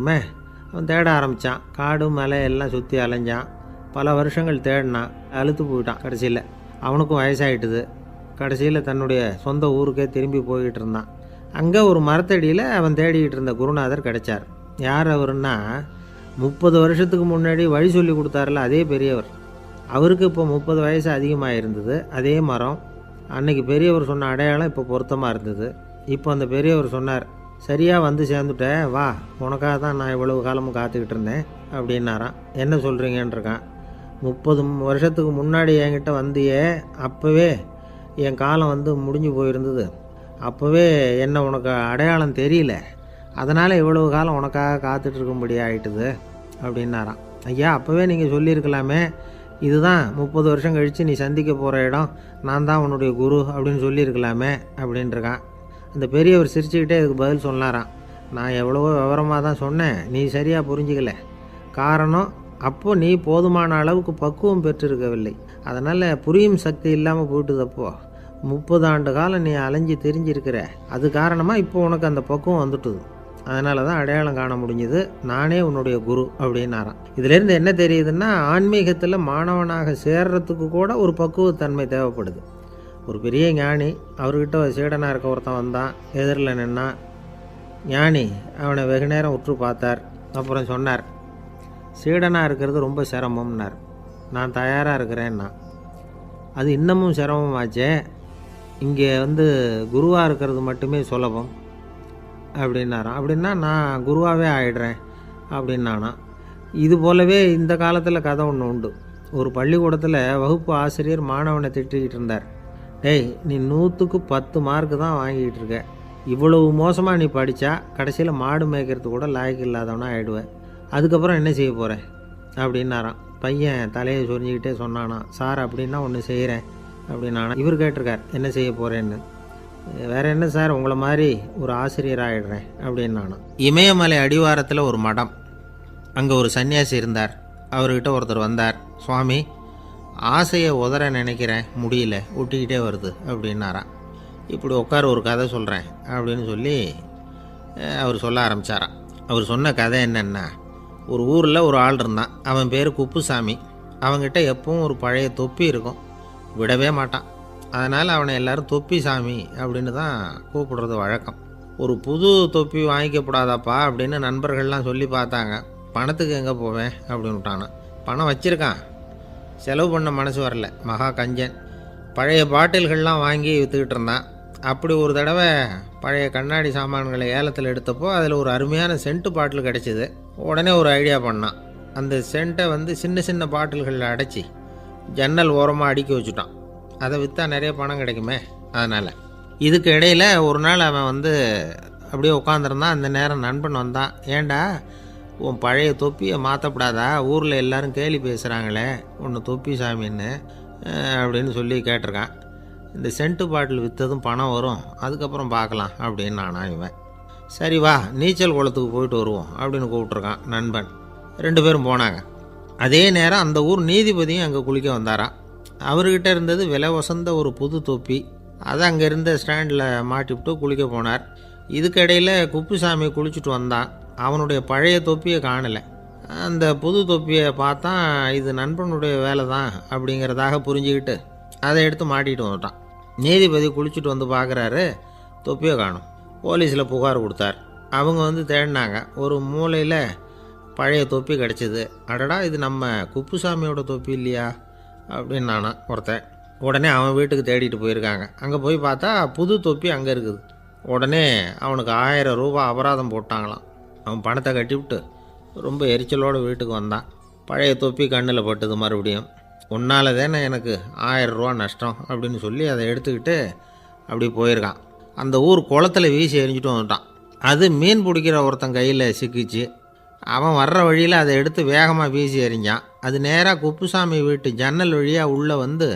கிடைக்காம அவன் தேட ஆரம்பித்தான். காடு மலை எல்லாம் சுற்றி அலைஞ்சான். பல வருஷங்கள் தேடினான். அழுத்து போயிட்டான். கடைசியில் அவனுக்கும் வயசாகிட்டுது. கடைசியில் தன்னுடைய சொந்த ஊருக்கே திரும்பி போய்கிட்டு இருந்தான். அங்கே ஒரு மரத்தடியில் அவன் தேடிக்கிட்டு இருந்த குருநாதர் கிடைச்சார். யார் அவருன்னா, 30 வருஷத்துக்கு முன்னாடி வழி சொல்லி கொடுத்தாருல அதே பெரியவர். அவருக்கு இப்போ 30 வயசு அதிகமாக இருந்தது. அதே மரம். அன்னைக்கு பெரியவர் சொன்ன அடையாளம் இப்போ பொருத்தமாக இருந்தது. இப்போ அந்த பெரியவர் சொன்னார், சரியாக வந்து சேர்ந்துட்டேன், வா, உனக்காக தான் நான் இவ்வளவு காலமும் காத்துக்கிட்டு இருந்தேன் அப்படின்னாரான். என்ன சொல்கிறீங்கன்றிருக்கான். 30 வருஷத்துக்கு முன்னாடி என்கிட்ட வந்தியே, அப்போவே என் காலம் வந்து முடிஞ்சு போயிருந்தது. அப்போவே என்ன உனக்கு அடையாளம் தெரியல, அதனால் இவ்வளவு காலம் உனக்காக காத்துட்ருக்கும்படி ஆகிட்டுது அப்படின்னாரான். ஐயா, அப்போவே நீங்கள் சொல்லியிருக்கலாமே, இதுதான் 30 வருஷம் கழித்து நீ சந்திக்க போகிற இடம், நான் தான் உன்னுடைய குரு அப்படின்னு சொல்லியிருக்கலாமே அப்படின்ட்டுருக்கான். அந்த பெரியவர் சிரிச்சுக்கிட்டே இதுக்கு பதில் சொன்னாராம், நான் எவ்வளவோ விவரமாக தான் சொன்னேன், நீ சரியாக புரிஞ்சிக்கல. காரணம், அப்போது நீ போதுமான அளவுக்கு பக்குவம் பெற்றிருக்கவில்லை. அதனால் புரியும் சக்தி இல்லாமல் போயிட்டுது. அப்போது 30 ஆண்டு காலம் நீ அலைஞ்சி தெரிஞ்சிருக்கிற, அது காரணமாக இப்போ உனக்கு அந்த பக்குவம் வந்துட்டுது. அதனால தான் அடையாளம் காண முடிஞ்சது, நானே உன்னுடைய குரு அப்படின்னாராம். இதிலேருந்து என்ன தெரியுதுன்னா, ஆன்மீகத்தில் மாணவனாக சேர்றதுக்கு கூட ஒரு பக்குவத்தன்மை தேவைப்படுது. ஒரு பெரிய ஞானி, அவர்கிட்ட சீடனாக இருக்க ஒருத்தன் வந்தான். எதிரில் நின்னான். ஞானி அவனை வெகு நேரம் உற்று பார்த்தார். அப்புறம் சொன்னார், சீடனாக இருக்கிறது ரொம்ப சிரமம்னார். நான் தயாராக இருக்கிறேன்னா. அது இன்னமும் சிரமமாச்சே, இங்கே வந்து குருவாக இருக்கிறது மட்டுமே சுலபம் அப்படின்னாராம். அப்படின்னா நான் குருவாகவே ஆகிடுறேன் அப்படின்னானா. இது போலவே இந்த காலத்தில் கதை ஒன்று உண்டு. ஒரு பள்ளிக்கூடத்தில் வகுப்பு ஆசிரியர் மாணவனை திட்டிக்கிட்டு இருந்தார். டேய், நீ 100க்கு 10 மார்க்கு தான் வாங்கிக்கிட்டு இருக்க. இவ்வளவு மோசமாக நீ படித்தா கடைசியில் மாடு மேய்க்கிறது கூட லாய்க்கு இல்லாதவனா ஆகிடுவேன். அதுக்கப்புறம் என்ன செய்ய போகிறேன் அப்படின்னாராம். பையன் தலையை சொரிஞ்சிக்கிட்டே சொன்னானா, சார் அப்படின்னா ஒன்று செய்கிறேன் அப்படின்னானா. இவர் கேட்டிருக்கார், என்ன செய்ய போகிறேன்னு. வேறு என்ன சார், உங்களை மாதிரி ஒரு ஆசிரியர் ஆகிடுறேன் அப்படின்னானா. இமயமலை அடிவாரத்தில் ஒரு மடம். அங்கே ஒரு சன்னியாசி இருந்தார். அவர்கிட்ட ஒருத்தர் வந்தார். சுவாமி, ஆசையை உதற நினைக்கிறேன், முடியல, ஒட்டிக்கிட்டே வருது அப்படின்னாராம். இப்படி உட்கார, ஒரு கதை சொல்கிறேன் அப்படின்னு சொல்லி அவர் சொல்ல ஆரம்பித்தாராம். அவர் சொன்ன கதை என்னென்னா, ஒரு ஊரில் ஒரு ஆள் இருந்தான். அவன் பேர் குப்புசாமி. அவங்ககிட்ட எப்பவும் ஒரு பழைய தொப்பி இருக்கும், விடவே மாட்டான். அதனால் அவனை எல்லோரும் தொப்பி சாமி அப்படின்னு தான் கூப்பிடுறது வழக்கம். ஒரு புது தொப்பி வாங்கிக்கப்படாதாப்பா அப்படின்னு நண்பர்கள்லாம் சொல்லி பார்த்தாங்க. பணத்துக்கு எங்கே போவேன் அப்படின்னு விட்டானான். பணம் வச்சுருக்கான், செலவு பண்ண மனசு வரல. மகா கஞ்சன். பழைய பாட்டில்கள்லாம் வாங்கி விற்றுக்கிட்டு இருந்தான். அப்படி ஒரு தடவை பழைய கண்ணாடி சாமான்களை ஏலத்தில் எடுத்தப்போ அதில் ஒரு அருமையான சென்ட்டு பாட்டில் கிடச்சிது. உடனே ஒரு ஐடியா பண்ணான். அந்த சென்ட்டை வந்து சின்ன சின்ன பாட்டில்களில் அடைச்சி ஜன்னல் ஓரமாக அடுக்கி வச்சுட்டான். அதை விற்றா நிறைய பணம் கிடைக்குமே. அதனால் இதுக்கு இடையில் ஒரு நாள் அவன் வந்து அப்படியே உட்காந்துருந்தான். அந்த நேரம் நண்பன் வந்தான். ஏண்டா, உன் பழைய தொப்பியை மாற்றப்படாதா, ஊரில் எல்லோரும் கேலி பேசுகிறாங்களே ஒன்று தொப்பி சாமின்னு அப்படின்னு சொல்லி கேட்டிருக்கான். இந்த சென்ட்டு பாட்டில் விற்றதும் பணம் வரும், அதுக்கப்புறம் பார்க்கலாம் அப்படின்னு நானா. இவன் சரி வா, நீச்சல் குளத்துக்கு போயிட்டு வருவோம் அப்படின்னு கூப்பிட்ருக்கான் நண்பன். 2 பேரும் போனாங்க. அதே நேரம் அந்த ஊர் நீதிபதியும் அங்கே குளிக்க வந்தாராம். அவர்கிட்ட இருந்தது விலை வசந்த ஒரு புது தொப்பி. அதை அங்கே இருந்த ஸ்டாண்டில் மாட்டிவிட்டு குளிக்க போனார். இதுக்கிடையில் குப்புசாமி குளிச்சுட்டு வந்தான். அவனுடைய பழைய தொப்பியை காணலை. அந்த புது தொப்பியை பார்த்தா இது நண்பனுடைய வேலை தான் அப்படிங்கிறதாக புரிஞ்சுக்கிட்டு அதை எடுத்து மாட்டிகிட்டு வந்துட்டான். நீதிபதி குளிச்சுட்டு வந்து பார்க்குறாரு, தொப்பியை காணும். போலீஸில் புகார் கொடுத்தார். அவங்க வந்து தேடினாங்க. ஒரு மூலையில் பழைய தொப்பி கிடச்சிது. அடடா, இது நம்ம குப்புசாமியோட தொப்பி இல்லையா அப்படின்னு நானா ஒருத்தன். உடனே அவன் வீட்டுக்கு தேடிட்டு போயிருக்காங்க. அங்கே போய் பார்த்தா புது தொப்பி அங்கே இருக்குது. உடனே அவனுக்கு 1000 ரூபா அபராதம் போட்டாங்களாம். அவன் பணத்தை கட்டிவிட்டு ரொம்ப எரிச்சலோடு வீட்டுக்கு வந்தான். பழைய தொப்பி கண்ணில் பட்டுது. மறுபடியும், உன்னால் தானே எனக்கு 1000 ரூபா நஷ்டம் அப்படின்னு சொல்லி அதை எடுத்துக்கிட்டு அப்படி போயிருக்கான். அந்த ஊர் குளத்தில் வீசி எரிஞ்சிட்டு வந்துட்டான். அது மீன் பிடிக்கிற ஒருத்தன் கையில் சிக்கிச்சு. அவன் வர்ற வழியில் அதை எடுத்து வேகமாக வீசி எறிஞ்சான். அது நேராக குப்புசாமி வீட்டு ஜன்னல் வழியாக உள்ளே வந்து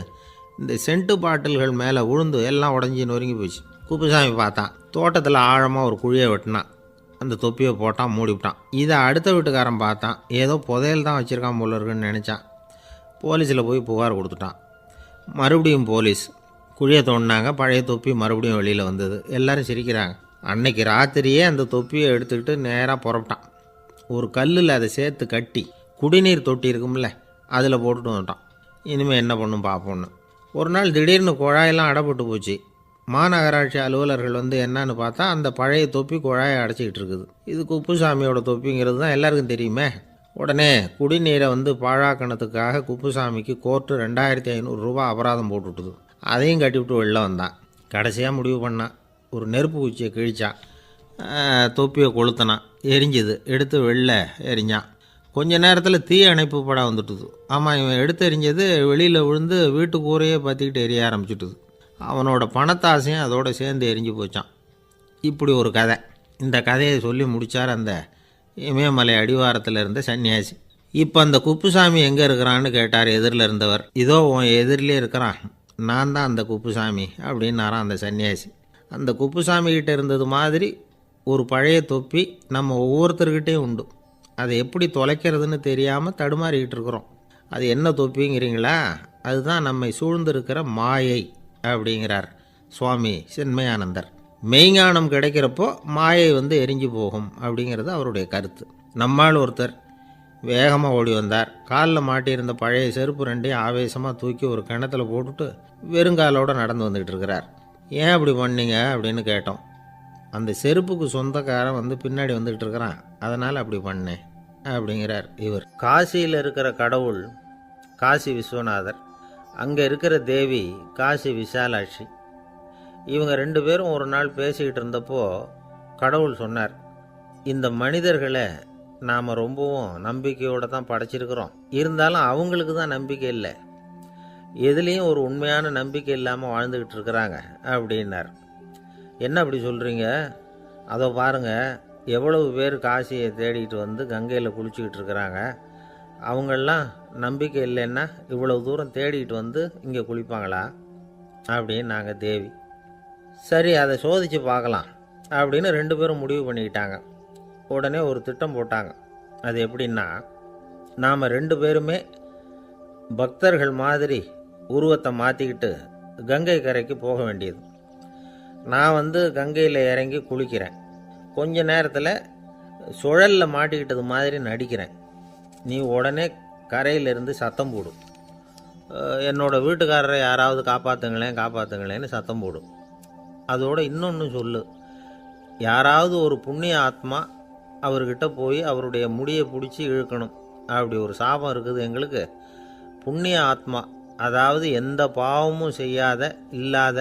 இந்த சென்ட்டு பாட்டில்கள் மேலே விழுந்து எல்லாம் உடஞ்சி நொறுங்கி போச்சு. குப்புசாமி பார்த்தான். தோட்டத்தில் ஆழமாக ஒரு குழியை வெட்டினான். அந்த தொப்பியை போட்டான், மூடிவிட்டான். இதை அடுத்த வீட்டுக்காரன் பார்த்தான். ஏதோ புதையல் தான் வச்சுருக்கான் போல இருக்குன்னு நினச்சான். போலீஸில் போய் புகார் கொடுத்துட்டான். மறுபடியும் போலீஸ் குழியை தோண்டினாங்க. பழைய தொப்பி மறுபடியும் வெளியில் வந்தது. எல்லோரும் சிரிக்கிறாங்க. அன்னைக்கு ராத்திரியே அந்த தொப்பியை எடுத்துக்கிட்டு நேராக புறப்பட்டான். ஒரு கல்லில் அதை சேர்த்து கட்டி குடிநீர் தொட்டி இருக்கும்ல அதில் போட்டுட்டு வந்துட்டான். இனிமேல் என்ன பண்ணும் பார்ப்போன்னு. ஒரு நாள் திடீர்னு குழாயெல்லாம் அடைப்பட்டு போச்சு. மாநகராட்சி அலுவலர்கள் வந்து என்னன்னு பார்த்தா அந்த பழைய தொப்பி குழாயை அடைச்சிக்கிட்டு இருக்குது. இது குப்புசாமியோட தொப்பிங்கிறது தான் எல்லாருக்கும் தெரியுமே. உடனே குடிநீரை வந்து பாழாக்கணத்துக்காக குப்புசாமிக்கு கோர்ட்டு 2500 ரூபா அபராதம் போட்டுவிட்டுது. அதையும் கட்டிவிட்டு வெளில வந்தான். கடைசியாக முடிவு பண்ணான். ஒரு நெருப்பு குச்சியை கிழிச்சான், தொப்பியை கொளுத்தினான், எரிஞ்சுது. எடுத்து வெளில எரிஞ்சான். கொஞ்ச நேரத்தில் தீ அணைப்பு படம் வந்துட்டுது. ஆமாம், இவன் எடுத்து எரிஞ்சது வெளியில் விழுந்து வீட்டு கூரையே பற்றிக்கிட்டு எரிய ஆரம்பிச்சுட்டுது. அவனோட பணத்தாசையும் அதோடு சேர்ந்து எரிஞ்சு போச்சான். இப்படி ஒரு கதை. இந்த கதையை சொல்லி முடித்தார் அந்த இமயமலை அடிவாரத்தில் இருந்த சன்னியாசி. இப்போ அந்த குப்புசாமி எங்கே இருக்கிறான்னு கேட்டார் எதிரில் இருந்தவர். இதோ உன் எதிரிலே இருக்கிறான், நான் தான் அந்த குப்புசாமி அப்படின்னாரான் அந்த சன்னியாசி. அந்த குப்புசாமிகிட்ட இருந்தது மாதிரி ஒரு பழைய தொப்பி நம்ம ஒவ்வொருத்தர்கிட்டையும் உண்டு. அதை எப்படி தொலைக்கிறதுன்னு தெரியாமல் தடுமாறிக்கிட்டு இருக்கிறோம். அது என்ன தொப்பிங்கிறீங்களா? அதுதான் நம்மை சூழ்ந்திருக்கிற மாயை அப்படிங்கிறார் சுவாமி சின்மயானந்தர். மெய்ஞானம் கிடைக்கிறப்போ மாயை வந்து எரிஞ்சு போகும் அப்படிங்கிறது அவருடைய கருத்து. நம்மால் ஒருத்தர் வேகமாக ஓடி வந்தார். காலில் மாட்டியிருந்த பழைய செருப்பு ரெண்டையும் ஆவேசமாக தூக்கி ஒரு கிணத்துல போட்டுட்டு வெறுங்காலோடு நடந்து வந்துக்கிட்டு இருக்கிறார். ஏன் அப்படி பண்ணீங்க அப்படின்னு கேட்டோம். அந்த செருப்புக்கு சொந்தக்காரன் வந்து பின்னாடி வந்துக்கிட்டு இருக்கிறான், அதனால் அப்படி பண்ணேன் அப்படிங்கிறார் இவர். காசியில் இருக்கிற கடவுள் காசி விஸ்வநாதர், அங்கே இருக்கிற தேவி காசி விசாலாட்சி. இவங்க 2 பேரும் ஒரு நாள் பேசிக்கிட்டு இருந்தப்போ கடவுள் சொன்னார், இந்த மனிதர்களை நாம் ரொம்பவும் நம்பிக்கையோடு தான் படைச்சிருக்கிறோம். இருந்தாலும் அவங்களுக்கு தான் நம்பிக்கை இல்லை, எதுலேயும் ஒரு உண்மையான நம்பிக்கை இல்லாமல் வாழ்ந்துக்கிட்டு இருக்கிறாங்க அப்படின்னார். என்ன அப்படி சொல்கிறீங்க? அதோ பாருங்கள், எவ்வளவு பேர் காசியை தேடிட்டு வந்து கங்கையில் குளிச்சுக்கிட்டு இருக்கிறாங்க. அவங்களெலாம் நம்பிக்கை இல்லைன்னா இவ்வளவு தூரம் தேடிட்டு வந்து இங்கே குளிப்பாங்களா அப்படின்னு நாங்கள் தேவி. சரி, அதை சோதித்து பார்க்கலாம் அப்படின்னு 2 பேரும் முடிவு பண்ணிக்கிட்டாங்க. உடனே ஒரு திட்டம் போட்டாங்க. அது எப்படின்னா, நாம் 2 பேருமே பக்தர்கள் மாதிரி உருவத்தை மாற்றிக்கிட்டு கங்கை கரைக்கு போக வேண்டியது. நான் வந்து கங்கையில் இறங்கி குளிக்கிறேன். கொஞ்ச நேரத்தில் சுழலில் மாட்டிக்கிட்டது மாதிரி நடிக்கிறேன். நீ உடனே கரையிலிருந்து சத்தம் போடும், என்னோடய வீட்டுக்காரரை யாராவது காப்பாற்றுங்களேன்னு சத்தம் போடும். அதோடு இன்னொன்று சொல்லு, யாராவது ஒரு புண்ணிய ஆத்மா அவர்கிட்ட போய் அவருடைய முடியை பிடிச்சி இழுக்கணும். அப்படி ஒரு சாபம் இருக்குது எங்களுக்கு. புண்ணிய ஆத்மா, அதாவது எந்த பாவமும் செய்யாத இல்லாத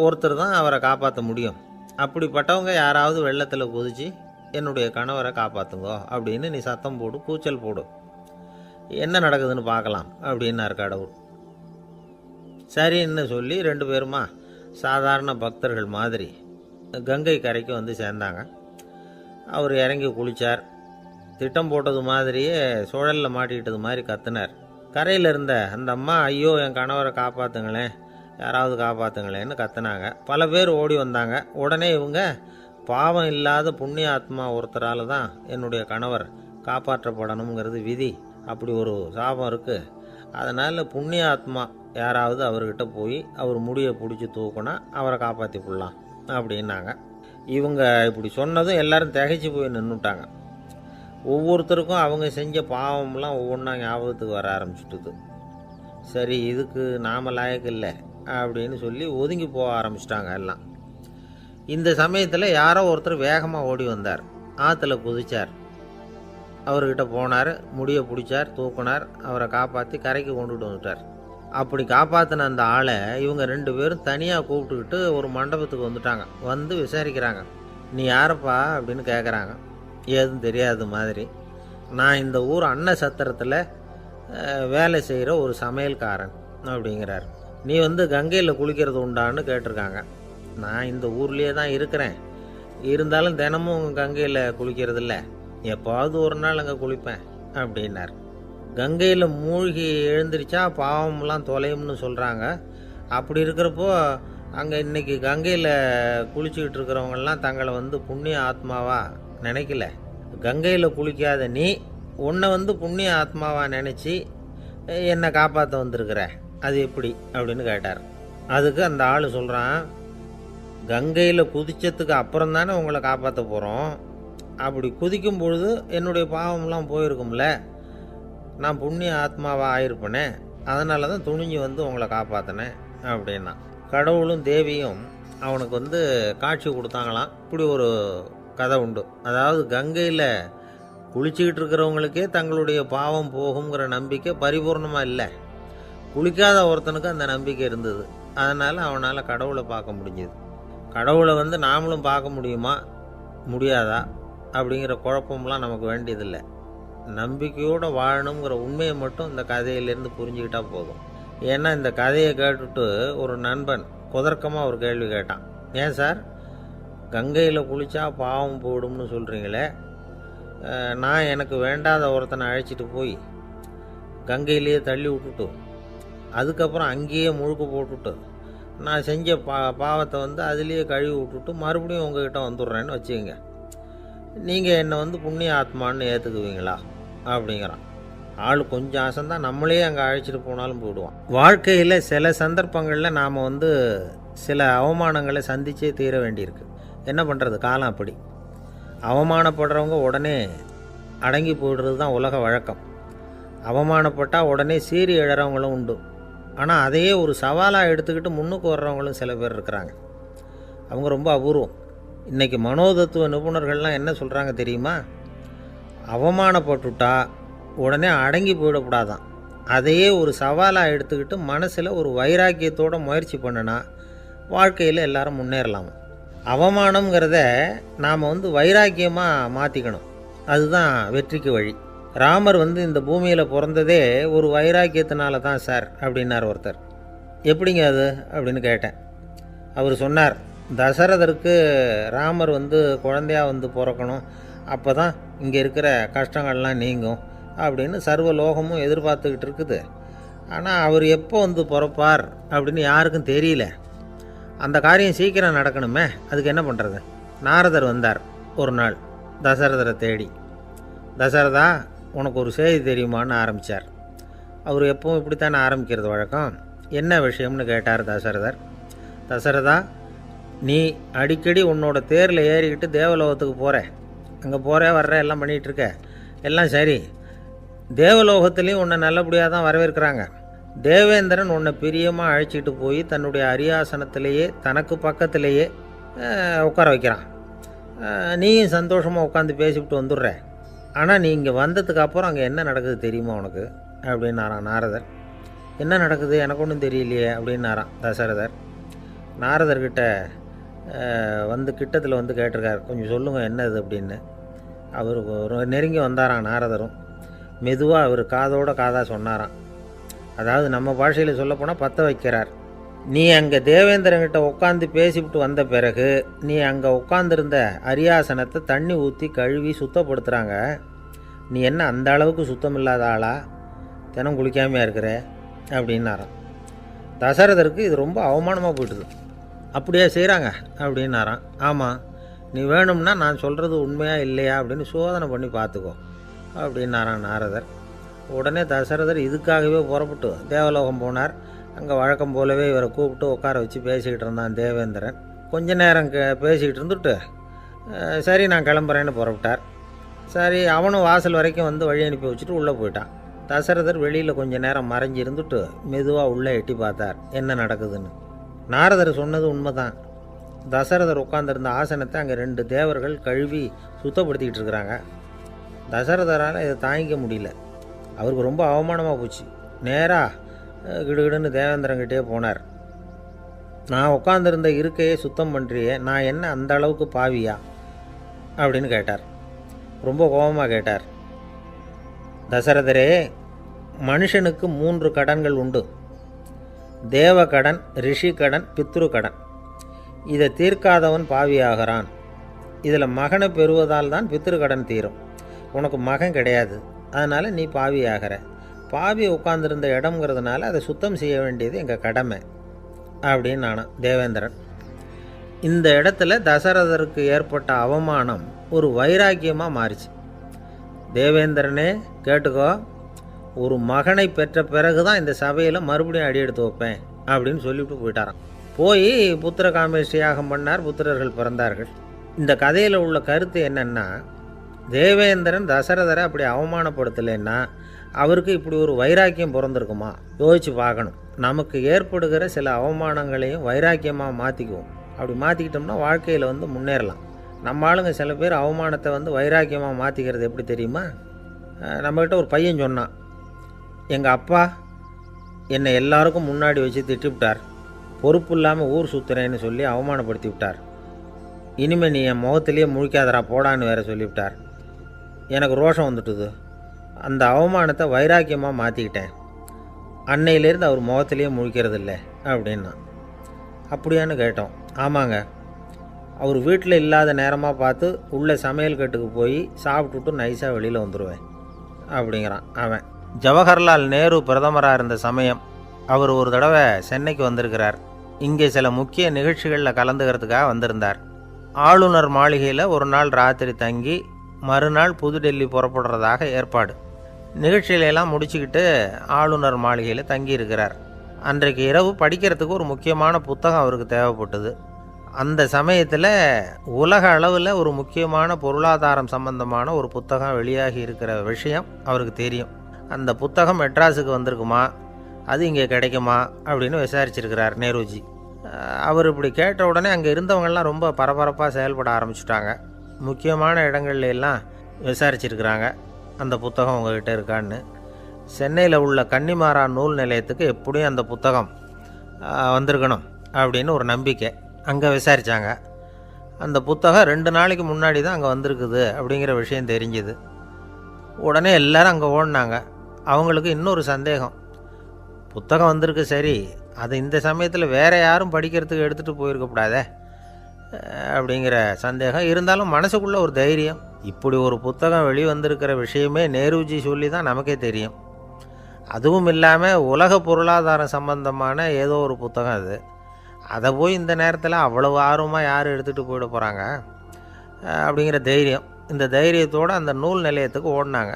ஒருத்தர் தான் அவரை காப்பாற்ற முடியும். அப்படிப்பட்டவங்க யாராவது வெள்ளத்தில் குதித்து என்னுடைய கணவரை காப்பாற்றுங்கோ அப்படின்னு நீ சத்தம் போடு, கூச்சல் போடு, என்ன நடக்குதுன்னு பார்க்கலாம் அப்படின்னார் கடவுள். சரின்னு சொல்லி 2 பேருமா சாதாரண பக்தர்கள் மாதிரி கங்கை கரைக்கு வந்து சேர்ந்தாங்க. அவர் இறங்கி குளித்தார். திட்டம் போட்டது மாதிரியே சுழலில் மாட்டிக்கிட்டது மாதிரி கத்துனார். கரையில் இருந்த அந்த அம்மா, ஐயோ என் கணவரை காப்பாற்றுங்களேன், யாராவது காப்பாற்றுங்களேன்னு கத்துனாங்க. பல பேர் ஓடி வந்தாங்க. உடனே இவங்க, பாவம் இல்லாத புண்ணிய ஆத்மா ஒருத்தரால் தான் என்னுடைய கணவர் காப்பாற்றப்படணுங்கிறது விதி, அப்படி ஒரு சாபம் இருக்குது, அதனால் புண்ணிய ஆத்மா யாராவது அவர்கிட்ட போய் அவர் முடியை பிடிச்சி தூக்குனா அவரை காப்பாற்றி போடலாம் அப்படின்னாங்க. இவங்க இப்படி சொன்னதும் எல்லாரும் திகைச்சு போய் நின்றுட்டாங்க. ஒவ்வொருத்தருக்கும் அவங்க செஞ்ச பாவம்லாம் ஒவ்வொன்றா ஞாபகத்துக்கு வர ஆரம்பிச்சுட்டுது. சரி, இதுக்கு நாம் லாயக்கு இல்லை அப்படின்னு சொல்லி ஒதுங்கி போக ஆரம்பிச்சிட்டாங்க எல்லாம். இந்த சமயத்தில் யாரோ ஒருத்தர் வேகமாக ஓடி வந்தார். ஆற்றுல குதிச்சார். அவர்கிட்ட போனார், முடியை பிடிச்சார், தூக்குனார், அவரை காப்பாற்றி கரைக்கு கொண்டுட்டு வந்துட்டார். அப்படி காப்பாற்றின அந்த ஆளை இவங்க 2 பேரும் தனியாக கூப்பிட்டுக்கிட்டு ஒரு மண்டபத்துக்கு வந்துட்டாங்க. வந்து விசாரிக்கிறாங்க. நீ யாரப்பா அப்படின்னு கேட்குறாங்க. ஏதும் தெரியாத மாதிரி. நான் இந்த ஊர் அன்ன சத்திரத்தில் வேலை செய்கிற ஒரு சமையல்காரன் அப்படிங்கிறார். நீ வந்து கங்கையில் குளிக்கிறது உண்டான்னு கேட்டிருக்காங்க. நான் இந்த ஊர்லேயே தான் இருக்கிறேன், இருந்தாலும் தினமும் கங்கையில் குளிக்கிறதில்ல, எப்போவாவது ஒரு நாள் அங்கே குளிப்பேன் அப்படின்னார். கங்கையில் மூழ்கி எழுந்திரிச்சா பாவம்லாம் தொலையும்னு சொல்கிறாங்க. அப்படி இருக்கிறப்போ அங்கே இன்றைக்கி கங்கையில் குளிச்சுக்கிட்டு இருக்கிறவங்கெல்லாம் தங்களை வந்து புண்ணிய ஆத்மாவா நினைக்கல. கங்கையில் குளிக்காத நீ உன்னை வந்து புண்ணிய ஆத்மாவா நினச்சி என்னை காப்பாற்ற வந்திருக்கிற, அது எப்படி அப்படின்னு கேட்டார். அதுக்கு அந்த ஆள் சொல்கிறான், கங்கையில் குதிச்சதுக்கு அப்புறம் தானே உங்களை காப்பாற்ற போகிறோம், அப்படி குதிக்கும் பொழுது என்னுடைய பாவம்லாம் போயிருக்கும்ல, நான் புண்ணிய ஆத்மாவாக ஆயிருப்பேனே, அதனால தான் துணிஞ்சு வந்து உங்களை காப்பாற்றினேன் அப்படின்னா. கடவுளும் தேவியும் அவனுக்கு வந்து காட்சி கொடுத்தாங்களாம். இப்படி ஒரு கதை உண்டு. அதாவது கங்கையில் குளிச்சுக்கிட்டு இருக்கிறவங்களுக்கே தங்களுடைய பாவம் போகுங்கிற நம்பிக்கை பரிபூர்ணமாக இல்லை. குளிக்காத ஒருத்தனுக்கு அந்த நம்பிக்கை இருந்தது. அதனால் அவனால் கடவுளை பார்க்க முடிஞ்சது. கடவுளை வந்து நாமளும் பார்க்க முடியுமா முடியாதா அப்படிங்கிற குழப்பம்லாம் நமக்கு வேண்டியதில்லை. நம்பிக்கையோடு வாழணுங்கிற உண்மையை மட்டும் இந்த கதையிலேருந்து புரிஞ்சுக்கிட்டா போதும். ஏன்னா இந்த கதையை கேட்டுட்டு ஒரு நண்பன் குதர்க்கமாக ஒரு கேள்வி கேட்டான். ஏன் சார், கங்கையில் குளித்தா பாவம் போயிடும்னு சொல்கிறீங்களே, நான் எனக்கு வேண்டாத ஒருத்தனை அழைச்சிட்டு போய் கங்கையிலேயே தள்ளி விட்டுட்டு அதுக்கப்புறம் அங்கேயே முழுக்க போட்டுட்டு நான் செஞ்ச பாவத்தை வந்து அதுலேயே கழுவி விட்டுட்டு மறுபடியும் உங்ககிட்ட வந்துடுறேன்னு வச்சுக்கோங்க, நீங்கள் என்னை வந்து புண்ணிய ஆத்மான்னு ஏற்றுக்குவீங்களா அப்படிங்கிறான். ஆள் கொஞ்சம் ஆசைந்தான், நம்மளே அங்கே அழைச்சிட்டு போனாலும் போயிடுவான். வாழ்க்கையில் சில சந்தர்ப்பங்களில் நாம் வந்து சில அவமானங்களை சந்திச்சே தீர வேண்டியிருக்கு. என்ன பண்ணுறது, காலம் அப்படி. அவமானப்படுறவங்க உடனே அடங்கி போயிடுறது தான் உலக வழக்கம். அவமானப்பட்டால் உடனே சீறி எழறவங்களும் உண்டு. ஆனால் அதையே ஒரு சவாலாக எடுத்துக்கிட்டு முன்னுக்கு வர்றவங்களும் சில பேர் இருக்கிறாங்க. அவங்க ரொம்ப அபூர்வம். இன்றைக்கி மனோதத்துவ நிபுணர்கள்லாம் என்ன சொல்கிறாங்க தெரியுமா? அவமானப்பட்டுட்டா உடனே அடங்கி போயிடக்கூடாதான். அதையே ஒரு சவாலாக எடுத்துக்கிட்டு மனசில் ஒரு வைராக்கியத்தோடு முயற்சி பண்ணினா வாழ்க்கையில் எல்லாரும் முன்னேறலாம். அவமானங்கிறத நாம் வந்து வைராக்கியமாக மாற்றிக்கணும். அதுதான் வெற்றிக்கு வழி. ராமர் வந்து இந்த பூமியில் பிறந்ததே ஒரு வைராக்கியத்தினால தான் சார் அப்படின்னார் ஒருத்தர். எப்படிங்க அது அப்படின்னு கேட்டேன். அவர் சொன்னார், தசரதருக்கு ராமர் வந்து குழந்தையாக வந்து பிறக்கணும், அப்போ தான் இங்கே இருக்கிற கஷ்டங்கள்லாம் நீங்கும் அப்படின்னு சர்வ லோகமும் எதிர்பார்த்துக்கிட்டு இருக்குது. ஆனால் அவர் எப்போ வந்து பிறப்பார் அப்படின்னு யாருக்கும் தெரியல. அந்த காரியம் சீக்கிரம் நடக்கணுமே, அதுக்கு என்ன பண்ணுறது? நாரதர் வந்தார் ஒரு நாள் தசரதரை தேடி. தசரதா, உனக்கு ஒரு செய்தி தெரியுமான்னு ஆரம்பித்தார். அவர் எப்பவும் இப்படித்தானே ஆரம்பிக்கிறது வழக்கம். என்ன விஷயம்னு கேட்டார் தசரதர். தசரதா, நீ அடிக்கடி உன்னோட தேரில் ஏறிக்கிட்டு தேவலோகத்துக்கு போகிற, அங்கே போகிற வர்ற எல்லாம் பண்ணிகிட்ருக்க, எல்லாம் சரி. தேவலோகத்துலேயும் உன்னை நல்லபடியாக தான் வரவேற்கிறாங்க. தேவேந்திரன் உன்னை பிரியமாக அழைச்சிட்டு போய் தன்னுடைய அரியாசனத்திலேயே தனக்கு பக்கத்திலேயே உட்கார வைக்கிறான். நீயும் சந்தோஷமாக உட்காந்து பேசிவிட்டு வந்துடுற. ஆனால் நீ இங்கே வந்ததுக்கு அப்புறம் அங்கே என்ன நடக்குது தெரியுமா உனக்கு அப்படின்னாரான் நாரதர். என்ன நடக்குது, எனக்கு ஒன்றும் தெரியலையே அப்படின்னாரான் தசரதர். நாரதர்கிட்ட வந்து கிட்டத்தில் வந்து கேட்டிருக்கார், கொஞ்சம் சொல்லுங்கள் என்னது அப்படின்னு. அவர் நெருங்கி வந்தாரான் நாரதரும். மெதுவாக அவர் காதோட காதாக சொன்னாராம். அதாவது நம்ம பாஷையில் சொல்லப்போனால் பற்ற வைக்கிறார். நீ அங்கே தேவேந்திரங்கிட்ட உட்காந்து பேசிவிட்டு வந்த பிறகு நீ அங்கே உட்காந்துருந்த அரியாசனத்தை தண்ணி ஊற்றி கழுவி சுத்தப்படுத்துகிறாங்க. நீ என்ன அந்த அளவுக்கு சுத்தம் இல்லாத ஆளா, தினம் குளிக்காமையாக இருக்கிற அப்படின்னாராம். தசரதருக்கு இது ரொம்ப அவமானமாக போயிட்டுது. அப்படியே செய்கிறாங்க அப்படின்னாராம். ஆமாம், நீ வேணும்னா நான் சொல்கிறது உண்மையா இல்லையா அப்படின்னு சோதனை பண்ணி பார்த்துக்கோ அப்படின்னாரான் நாரதர். உடனே தசரதர் இதுக்காகவே புறப்பட்டு தேவலோகம் போனார். அங்கே வழக்கம் போலவே இவரை கூப்பிட்டு உட்கார வச்சு பேசிக்கிட்டு இருந்தான் தேவேந்திரன். கொஞ்ச நேரம் பேசிக்கிட்டு இருந்துட்டு சரி நான் கிளம்புறேன்னு புறப்பட்டார். சரி, அவனும் வாசல் வரைக்கும் வந்து வழி அனுப்பி வச்சுட்டு உள்ளே போயிட்டான். தசரதர் வெளியில் கொஞ்ச நேரம் மறைஞ்சி இருந்துட்டு மெதுவாக உள்ளே எட்டி பார்த்தார் என்ன நடக்குதுன்னு. நாரதர் சொன்னது உண்மைதான். தசரதர் உட்காந்துருந்த ஆசனத்தை அங்கே 2 தேவர்கள் கழுவி சுத்தப்படுத்திக்கிட்டு இருக்கிறாங்க. தசரதரால் இதை தாங்கிக்க முடியல. அவருக்கு ரொம்ப அவமானமாக போச்சு. நேராக கிடுகிடுன்னு தேவேந்திரங்கிட்டே போனார். நான் உட்காந்துருந்த இருக்கையை சுத்தம் பண்ணுறியே, நான் என்ன அந்த அளவுக்கு பாவியா அப்படின்னு கேட்டார். ரொம்ப கோபமாக கேட்டார். தசரதரே, மனுஷனுக்கு 3 கடன்கள் உண்டு. தேவ கடன், ரிஷி கடன், பித்ரு கடன். இதை தீர்க்காதவன் பாவியாகிறான். இதில் மகனை பெறுவதால் தான் பித்ரு கடன் தீரும். உனக்கு மகன் கிடையாது, அதனால் நீ பாவியாகிற. பாவி உட்கார்ந்துருந்த இடம்ங்கிறதுனால அதை சுத்தம் செய்ய வேண்டியது எங்கள் கடமை அப்படின்னு நானும் தேவேந்திரன். இந்த இடத்துல தசரதருக்கு ஏற்பட்ட அவமானம் ஒரு வைராக்கியமாக மாறிச்சு. தேவேந்திரனே கேட்டுக்கோ, ஒரு மகனை பெற்ற பிறகு தான் இந்த சபையில் மறுபடியும் அடி எடுத்து வைப்பேன் அப்படின்னு சொல்லிவிட்டு போயிட்டாராம். போய் புத்திர காமேஷ்டி யாகம் பண்ணார். புத்திரர்கள் பிறந்தார்கள். இந்த கதையில் உள்ள கருத்து என்னென்னா, தேவேந்திரன் தசரதரை அப்படி அவமானப்படுத்தலைன்னா அவருக்கு இப்படி ஒரு வைராக்கியம் பிறந்திருக்குமா? யோசித்து பார்க்கணும். நமக்கு ஏற்படுகிற சில அவமானங்களையும் வைராக்கியமாக மாற்றிக்குவோம். அப்படி மாற்றிக்கிட்டோம்னா வாழ்க்கையில் முன்னேறலாம். நம்ம ஆளுங்க சில பேர் அவமானத்தை வைராக்கியமாக மாற்றிக்கிறது எப்படி தெரியுமா? நம்மக்கிட்ட ஒரு பையன் சொன்னான், எங்கள் அப்பா என்னை எல்லாருக்கும் முன்னாடி வச்சு திட்டிவிட்டார், பொறுப்பு இல்லாமல் ஊர் சுற்றுறேன்னு சொல்லி அவமானப்படுத்தி விட்டார். இனிமேல் நீ என் முகத்திலேயே முழிக்காதரா போடான்னு வேற சொல்லிவிட்டார். எனக்கு ரோஷம் வந்துட்டுது. அந்த அவமானத்தை வைராக்கியமாக மாற்றிக்கிட்டேன். அன்னையிலேருந்து அவர் முகத்திலேயே முழிக்கிறதில்ல அப்படின்னா. அப்படியான்னு கேட்டோம். ஆமாங்க, அவர் வீட்டில் இல்லாத நேரமாக பார்த்து உள்ள சமையல் கட்டுக்கு போய் சாப்பிட்டுட்டு நைஸாக வெளியில் வந்துடுவேன் அப்படிங்கிறான் அவன். ஜவஹர்லால் நேரு பிரதமராக இருந்த சமயம் அவர் ஒரு தடவை சென்னைக்கு வந்திருக்கிறார். இங்கே சில முக்கிய நிகழ்ச்சிகளில் கலந்துக்கிறதுக்காக வந்திருந்தார். ஆளுநர் மாளிகையில் ஒரு நாள் ராத்திரி தங்கி மறுநாள் புதுடெல்லி புறப்படுறதாக ஏற்பாடு. நிகழ்ச்சியிலெல்லாம் முடிச்சுக்கிட்டு ஆளுநர் மாளிகையில் தங்கியிருக்கிறார். அன்றைக்கு இரவு படிக்கிறதுக்கு ஒரு முக்கியமான புத்தகம் அவருக்கு தேவைப்பட்டது. அந்த சமயத்தில் உலக அளவில் ஒரு முக்கியமான பொருளாதாரம் சம்பந்தமான ஒரு புத்தகம் வெளியாகி இருக்கிற விஷயம் அவருக்கு தெரியும். அந்த புத்தகம் மெட்ராஸுக்கு வந்திருக்குமா, அது இங்கே கிடைக்குமா அப்படின்னு விசாரிச்சிருக்கிறார் நேருஜி. அவர் இப்படி கேட்ட உடனே அங்கே இருந்தவங்கெல்லாம் ரொம்ப பரபரப்பாக செயல்பட ஆரம்பிச்சுட்டாங்க. முக்கியமான இடங்கள்ல எல்லாம் விசாரிச்சிருக்கிறாங்க, அந்த புத்தகம் உங்கள்கிட்ட இருக்கான்னு. சென்னையில் உள்ள கன்னிமாரா நூல் நிலையத்துக்கு எப்படியும் அந்த புத்தகம் வந்திருக்கணும் அப்படின்னு ஒரு நம்பிக்கை. அங்கே விசாரித்தாங்க. அந்த புத்தகம் 2 நாளைக்கு முன்னாடி தான் அங்கே வந்திருக்குது அப்படிங்கிற விஷயம் தெரிஞ்சுது. உடனே எல்லோரும் அங்கே ஓடினாங்க. அவங்களுக்கு இன்னொரு சந்தேகம், புத்தகம் வந்திருக்கு சரி, அது இந்த சமயத்தில் வேறு யாரும் படிக்கிறதுக்கு எடுத்துகிட்டு போயிருக்கக்கூடாதே அப்படிங்கிற சந்தேகம் இருந்தாலும் மனசுக்குள்ளே ஒரு தைரியம். இப்படி ஒரு புத்தகம் வெளிவந்திருக்கிற விஷயமே நேருஜி சொல்லி தான் நமக்கே தெரியும். அதுவும் இல்லாமல் உலக பொருளாதாரம் சம்பந்தமான ஏதோ ஒரு புத்தகம் அது. அதை போய் இந்த நேரத்தில் அவ்வளவு ஆர்வமாக யார் எடுத்துகிட்டு போயிட போகிறாங்க அப்படிங்கிற தைரியம். இந்த தைரியத்தோடு அந்த நூல் நிலையத்துக்கு ஓடினாங்க.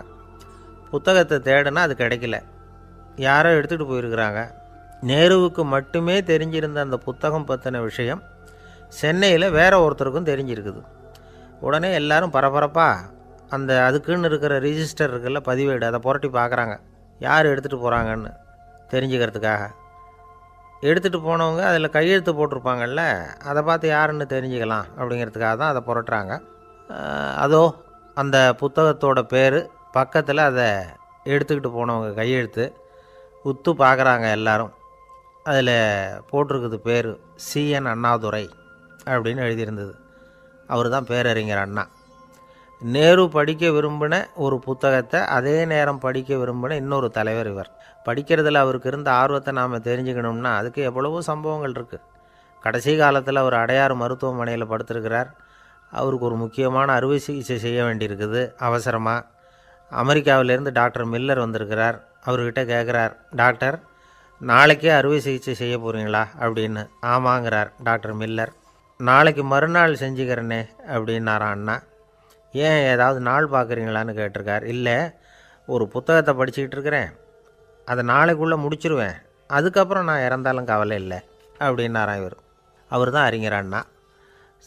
புத்தகத்தை தேடினா அது கிடைக்கல, யாரோ எடுத்துகிட்டு போயிருக்கிறாங்க. நேருவுக்கு மட்டுமே தெரிஞ்சிருந்த அந்த புத்தகம் பற்றின விஷயம் சென்னையில் வேற ஒருத்தருக்கும் தெரிஞ்சிருக்குது. உடனே எல்லாரும் பரபரப்பாக அதுக்குன்னு இருக்கிற ரிஜிஸ்டர் இருக்குல்ல, பதிவேடு, அதை புரட்டி பார்க்குறாங்க யார் எடுத்துகிட்டு போகிறாங்கன்னு தெரிஞ்சுக்கிறதுக்காக. எடுத்துகிட்டு போனவங்க அதில் கையெழுத்து போட்டிருப்பாங்கல்ல, அதை பார்த்து யாருன்னு தெரிஞ்சுக்கலாம் அப்படிங்கிறதுக்காக தான் அதை புரட்டுறாங்க. அதோ அந்த புத்தகத்தோட பேர் பக்கத்தில் அதை எடுத்துக்கிட்டு போனவங்க கையெழுத்து உத்து பார்க்குறாங்க எல்லாரும். அதில் போட்டிருக்குது பேர் CN அண்ணாதுரை அப்படின்னு எழுதியிருந்தது. அவர் தான் பேரறிஞர் அண்ணா. நேரு படிக்க விரும்பின ஒரு புத்தகத்தை அதே நேரம் படிக்க விரும்பின இன்னொரு தலைவர் இவர். படிக்கிறதுல அவருக்கு இருந்த ஆர்வத்தை நாம் தெரிஞ்சுக்கணும்னா அதுக்கு எவ்வளவோ சம்பவங்கள் இருக்குது. கடைசி காலத்தில் அவர் அடையாறு மருத்துவமனையில் படுத்திருக்கிறார். அவருக்கு ஒரு முக்கியமான அறுவை சிகிச்சை செய்ய வேண்டியிருக்குது அவசரமாக. அமெரிக்காவிலேருந்து டாக்டர் மில்லர் வந்திருக்கிறார். அவர்கிட்ட கேட்குறார், டாக்டர் நாளைக்கே அறுவை சிகிச்சை செய்ய போகிறீங்களா அப்படின்னு. ஆமாங்கிறார் டாக்டர் மில்லர். நாளைக்கு மறுநாள் செஞ்சுக்கிறேனே அப்படின்னாரான் அண்ணா. ஏன் ஏதாவது நாள் பார்க்குறீங்களான்னு கேட்டிருக்கார். இல்லை, ஒரு புத்தகத்தை படிச்சுக்கிட்டு இருக்கிறேன், அதை நாளைக்குள்ளே முடிச்சிருவேன், அதுக்கப்புறம் நான் இறந்தாலும் கவலை இல்லை அப்படின்னாரான் இவர். அவர் தான் அறிஞர் அண்ணா.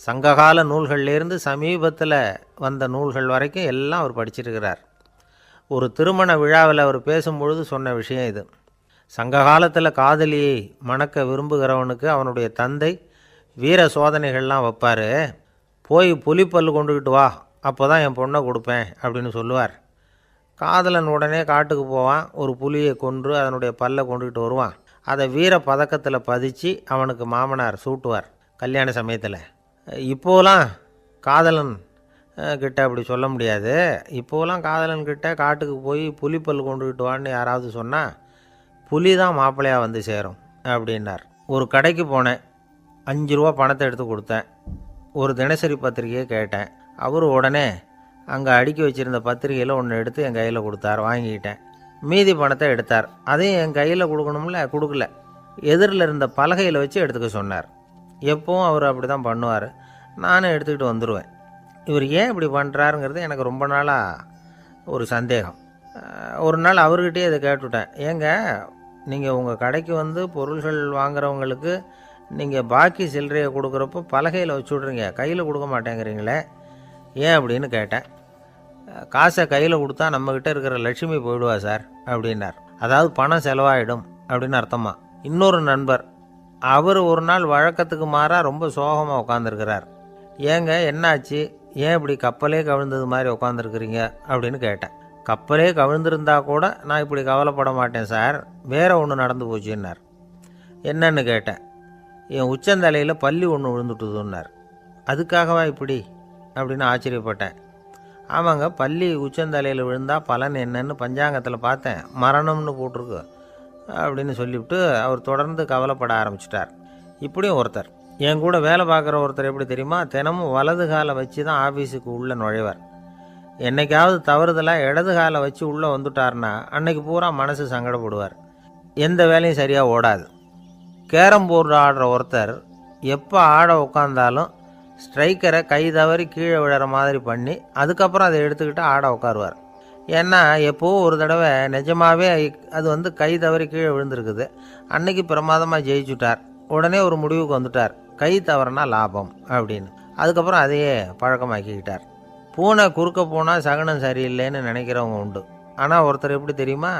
சங்ககால நூல்கள்லேருந்து சமீபத்தில் வந்த நூல்கள் வரைக்கும் எல்லாம் அவர் படிச்சிருக்கிறார். ஒரு திருமண விழாவில் அவர் பேசும்பொழுது சொன்ன விஷயம் இது. சங்க காலத்தில் காதலியை மணக்க விரும்புகிறவனுக்கு அவனுடைய தந்தை வீர சோதனைகள்லாம் வைப்பார். போய் புலிப்பல் கொண்டுக்கிட்டு வா, அப்போ தான் என் பொண்ணை கொடுப்பேன் அப்படின்னு சொல்லுவார். காதலன் உடனே காட்டுக்கு போவான், ஒரு புலியை கொன்று அதனுடைய பல்லை கொண்டுக்கிட்டு வருவான். அதை வீர பதக்கத்தில் பதிச்சு அவனுக்கு மாமனார் சூட்டுவார் கல்யாண சமயத்தில். இப்போலாம் காதலன் கிட்ட அப்படி சொல்ல முடியாது. இப்போலாம் காதலன்கிட்ட காட்டுக்கு போய் புலிப்பல் கொண்டுக்கிட்டு வான்னு யாராவது சொன்னால் புலி தான் மாப்பிள்ளையாக வந்து சேரும் அப்படின்னார். ஒரு கடைக்கு போனேன், 5 ரூபா பணத்தை எடுத்து கொடுத்தேன். ஒரு தினசரி பத்திரிகையை கேட்டேன். அவர் உடனே அங்கே அடுக்கி வச்சுருந்த பத்திரிகையில் ஒன்று எடுத்து என் கையில் கொடுத்தார். வாங்கிக்கிட்டேன். மீதி பணத்தை எடுத்தார். அதையும் என் கையில் கொடுக்கணும்ல, கொடுக்கல. எதிரில் இருந்த பலகையில் வச்சு எடுத்துக்க சொன்னார். எப்பவும் அவர் அப்படி தான் பண்ணுவார். நானும் எடுத்துக்கிட்டு வந்துடுவேன். இவர் ஏன் இப்படி பண்ணுறாருங்கிறது எனக்கு ரொம்ப நாளாக ஒரு சந்தேகம். ஒரு நாள் அவர்கிட்டயே இதை கேட்டுவிட்டேன். ஏங்க, நீங்கள் உங்கள் கடைக்கு வந்து பொருள்கள் வாங்குறவங்களுக்கு நீங்கள் பாக்கி சில்லறையை கொடுக்குறப்போ பலகையில் வச்சு விட்றீங்க, கையில் கொடுக்க மாட்டேங்கிறீங்களே, ஏன் அப்படின்னு கேட்டேன். காசை கையில் கொடுத்தா நம்மக்கிட்ட இருக்கிற லட்சுமி போயிடுவா சார் அப்படின்னார். அதாவது பணம் செலவாயிடும் அப்படின்னு அர்த்தமா. இன்னொரு நண்பர், அவர் ஒரு நாள் வழக்கத்துக்கு மாறாக ரொம்ப சோகமாக உட்காந்துருக்கிறார். ஏங்க என்னாச்சு, ஏன் இப்படி கப்பலே கவிழ்ந்தது மாதிரி உட்காந்துருக்குறீங்க அப்படின்னு கேட்டேன். கப்பலே கவிழ்ந்திருந்தா கூட நான் இப்படி கவலைப்பட மாட்டேன் சார், வேற ஒன்று நடந்து போச்சுன்னார். என்னன்னு கேட்டேன். என் உச்சந்தலையில் பள்ளி ஒன்று விழுந்துட்டுதுன்னார். அதுக்காகவா இப்படி அப்படின்னு ஆச்சரியப்பட்டேன். ஆமாங்க, பள்ளி உச்சந்தலையில் விழுந்தால் பலன் என்னன்னு பஞ்சாங்கத்தில் பார்த்தேன், மரணம்னு போட்டிருக்கு அப்படின்னு சொல்லிவிட்டு அவர் தொடர்ந்து கவலைப்பட ஆரம்பிச்சிட்டார். இப்படியும் ஒருத்தர், என் கூட வேலை பார்க்குற ஒருத்தர் எப்படி தெரியுமா, தினமும் வலது காலை வச்சு தான் ஆஃபீஸுக்கு உள்ளே நுழைவார். என்னைக்காவது தவறுதலாக இடது காலை வச்சு உள்ளே வந்துட்டார்னா அன்னைக்கு பூரா மனசு சங்கடப்படுவார், எந்த வேலையும் சரியாக ஓடாது. கேரம் போர்டு ஆடுற ஒருத்தர் எப்போ ஆட உட்காந்தாலும் ஸ்ட்ரைக்கரை கை தவறி கீழே விழுற மாதிரி பண்ணி அதுக்கப்புறம் அதை எடுத்துக்கிட்டு ஆட உட்காருவார். ஏன்னா எப்போவும் ஒரு தடவை நிஜமாகவே அது கை தவறி கீழே விழுந்திருக்குது. அன்னைக்கு பிரமாதமாக ஜெயிச்சுட்டார். உடனே ஒரு முடிவுக்கு வந்துட்டார், கை தவறுனா லாபம் அப்படின்னு. அதுக்கப்புறம் அதையே பழக்கமாக்கிக்கிட்டார். பூனை குறுக்க போனால் சகனம் சரியில்லைன்னு நினைக்கிறவங்க உண்டு. ஆனால் ஒருத்தர் எப்படி தெரியுமா,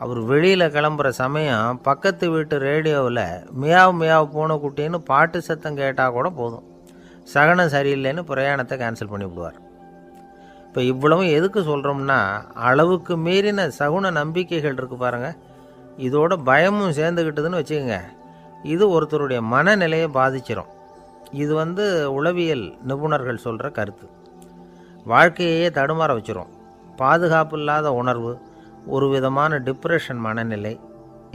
அவர் வெளியில் கிளம்புற சமயம் பக்கத்து வீட்டு ரேடியோவில் மியாவ் மியாவ் பூனை குட்டின்னு பாட்டு சத்தம் கேட்டால் கூட போதும், சகனம் சரியில்லைன்னு பிரயாணத்தை கேன்சல் பண்ணிவிடுவார். இப்போ இவ்வளவும் எதுக்கு சொல்கிறோம்னா, அளவுக்கு மீறின சகுன நம்பிக்கைகள் இருக்குது பாருங்கள், இதோட பயமும் சேர்ந்துக்கிட்டதுன்னு வச்சுக்கோங்க, இது ஒருத்தருடைய மனநிலையை பாதிச்சிடும். இது உளவியல் நிபுணர்கள் சொல்கிற கருத்து. வாழ்க்கையே தடுமாற வச்சிரும். பாதுகாப்பு இல்லாத உணர்வு, ஒரு விதமான டிப்ரெஷன் மனநிலை,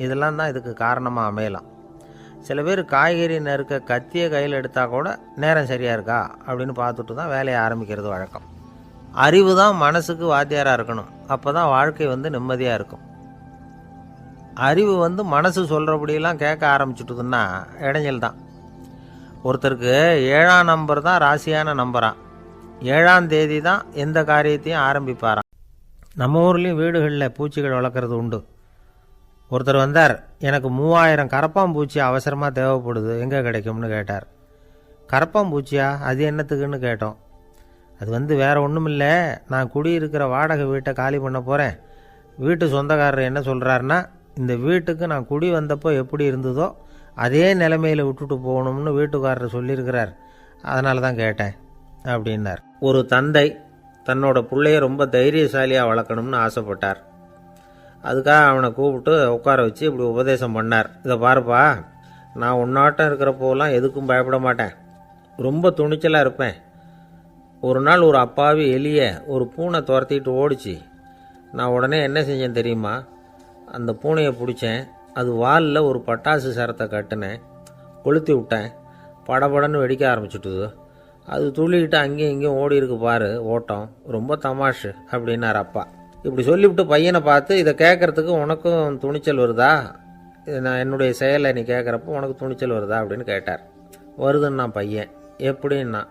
இதெல்லாம் தான் இதுக்கு காரணமாக அமையலாம். சில பேர் காய்கறி நறுக்க கத்தியை கையில் எடுத்தால் கூட நேரம் சரியாக இருக்கா அப்படின்னு பார்த்துட்டு தான் வேலையை ஆரம்பிக்கிறது வழக்கம். அறிவு தான் மனசுக்கு வாத்தியாராக இருக்கணும், அப்போ தான் வாழ்க்கை நிம்மதியாக இருக்கும். அறிவு மனசு சொல்கிறபடியெல்லாம் கேட்க ஆரம்பிச்சுட்டுதுன்னா இடைஞ்சல் தான். ஒருத்தருக்கு 7ஆம் நம்பர் தான் ராசியான நம்பரான், 7ஆம் தேதி தான் எந்த காரியத்தையும் ஆரம்பிப்பாராம். நம்ம ஊர்லேயும் வீடுகளில் பூச்சிகள் வளர்க்குறது உண்டு. ஒருத்தர் வந்தார், எனக்கு 3000 கரப்பாம்பூச்சி அவசரமாக தேவைப்படுது, எங்கே கிடைக்கும்னு கேட்டார். கரப்பாம்பூச்சியா, அது என்னத்துக்குன்னு கேட்டோம். அது வேறு ஒன்றும் இல்லை, நான் குடியிருக்கிற வாடகை வீட்டை காலி பண்ண போகிறேன். வீட்டு சொந்தக்காரர் என்ன சொல்கிறாருன்னா, இந்த வீட்டுக்கு நான் குடி வந்தப்போ எப்படி இருந்ததோ அதே நிலைமையில் விட்டுட்டு போகணும்னு வீட்டுக்காரர் சொல்லியிருக்கிறார், அதனால தான் கேட்டேன் அப்படின்னார். ஒரு தந்தை தன்னோட பிள்ளைய ரொம்ப தைரியசாலியாக வளர்க்கணும்னு ஆசைப்பட்டார். அதுக்காக அவனை கூப்பிட்டு உட்கார வச்சு இப்படி உபதேசம் பண்ணார். இதை பாருப்பா, நான் உன்னாட்டம் இருக்கிறப்போலாம் எதுக்கும் பயப்பட மாட்டேன், ரொம்ப துணிச்சலாக இருப்பேன். ஒரு நாள் ஒரு அப்பாவி எலிய ஒரு பூனை துரத்திட்டு ஓடிச்சு. நான் உடனே என்ன செஞ்சேன் தெரியுமா, அந்த பூனையை பிடிச்சேன், அது வாலில் ஒரு பட்டாசு சரத்தை கட்டினேன், கொளுத்தி விட்டேன், படபடன்னு வெடிக்க ஆரம்பிச்சுட்டுது. அது துள்ளிக்கிட்டு அங்கேயும் இங்கேயும் ஓடி இருக்கு பாரு ஓட்டம், ரொம்ப தமாஷு அப்படின்னார் அப்பா. இப்படி சொல்லிவிட்டு பையனை பார்த்து, இதை கேட்குறதுக்கு உனக்கும் துணிச்சல் வருதா, நான் என்னுடைய செயலை நீ கேட்குறப்போ உனக்கு துணிச்சல் வருதா அப்படின்னு கேட்டார். வருதுன்னா பையன். எப்படின்னா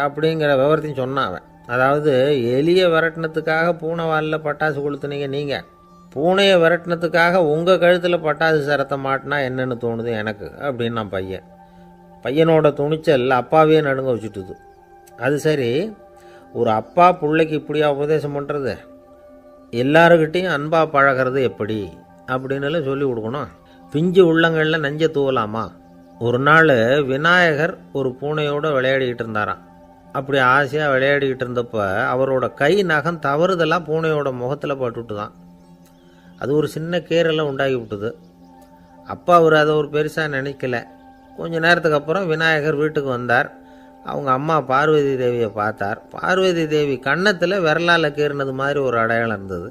அப்படிங்கிற விவரத்தையும் சொன்னான் அவன். அதாவது எலியை விரட்டினத்துக்காக பூனை வாலில் பட்டாசு கொளுத்துனீங்க நீங்கள், பூனையை விரட்டினத்துக்காக உங்கள் கழுத்தில் பட்டாசு சரத்தை மாட்டினா என்னென்னு தோணுது எனக்கு அப்படின்னா பையன். பையனோட துணிச்சல் அப்பாவே நடுங்க வச்சுட்டுது. அது சரி, ஒரு அப்பா பிள்ளைக்கு இப்படியா உபதேசம் பண்ணுறது, எல்லாருக்கிட்டையும் அன்பாக பழகிறது எப்படி அப்படின்னு சொல்லி கொடுக்கணும். பிஞ்சு உள்ளங்களில் நஞ்சை தூவலாமா. ஒரு நாள் விநாயகர் ஒரு பூனையோடு விளையாடிக்கிட்டு இருந்தாராம். அப்படி ஆசையாக விளையாடிக்கிட்டு இருந்தப்போ அவரோட கை நகம் தவறுதெல்லாம் பூனையோட முகத்தில் பட்டுட்டு தான் அது ஒரு சின்ன கீரலை உண்டாகி விட்டுது. அப்பா அவர் அதை ஒரு பெருசாக நினைக்கல. கொஞ்ச நேரத்துக்கு அப்புறம் விநாயகர் வீட்டுக்கு வந்தார். அவங்க அம்மா பார்வதி தேவியை பார்த்தார். பார்வதி தேவி கன்னத்தில் விரலால் கீறினது மாதிரி ஒரு அடையாளம் இருந்தது.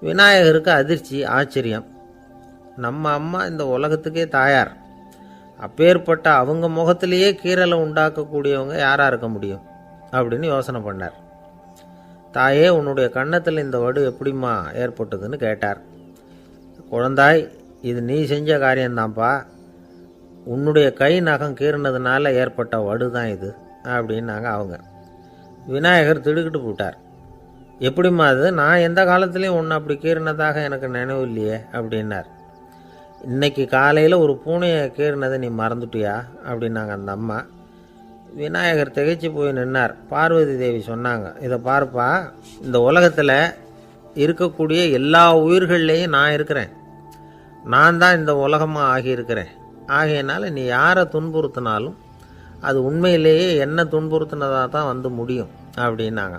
விநாயகருக்கு அதிர்ச்சி, ஆச்சரியம். நம்ம அம்மா இந்த உலகத்துக்கே தாயார், அப்பேற்பட்ட அவங்க முகத்திலேயே கீரலை உண்டாக்கக்கூடியவங்க யாராக இருக்க முடியும் அப்படின்னு யோசனை பண்ணார். தாயே, உன்னுடைய கன்னத்தில் இந்த வடு எப்படிம்மா ஏற்பட்டதுன்னு கேட்டார். குழந்தாய், இது நீ செஞ்ச காரியம்தான்ப்பா, உன்னுடைய கை நகம் கீறினதுனால ஏற்பட்ட வடு தான் இது அப்படின்னாங்க அவங்க. விநாயகர் திடுக்கிட்டு போட்டார். எப்படிம்மா அது, நான் எந்த காலத்துலேயும் ஒன்று அப்படி கீறினதாக எனக்கு நினைவு இல்லையே அப்படின்னார். இன்னைக்கு காலையில் ஒரு பூனையை கீறினதை நீ மறந்துட்டியா அப்படின்னாங்க அந்த அம்மா. விநாயகர் திகைச்சு போய் நின்னார். பார்வதி தேவி சொன்னாங்க, இதை பார்ப்பா, இந்த உலகத்தில் இருக்கக்கூடிய எல்லா உயிர்கள்லேயும் நான் இருக்கிறேன். நான் தான் இந்த உலகமாக ஆகியிருக்கிறேன். ஆகையினால நீ யாரை துன்புறுத்தினாலும் அது உண்மையிலேயே என்ன துன்புறுத்தினதாக தான் வந்து முடியும் அப்படின்னாங்க.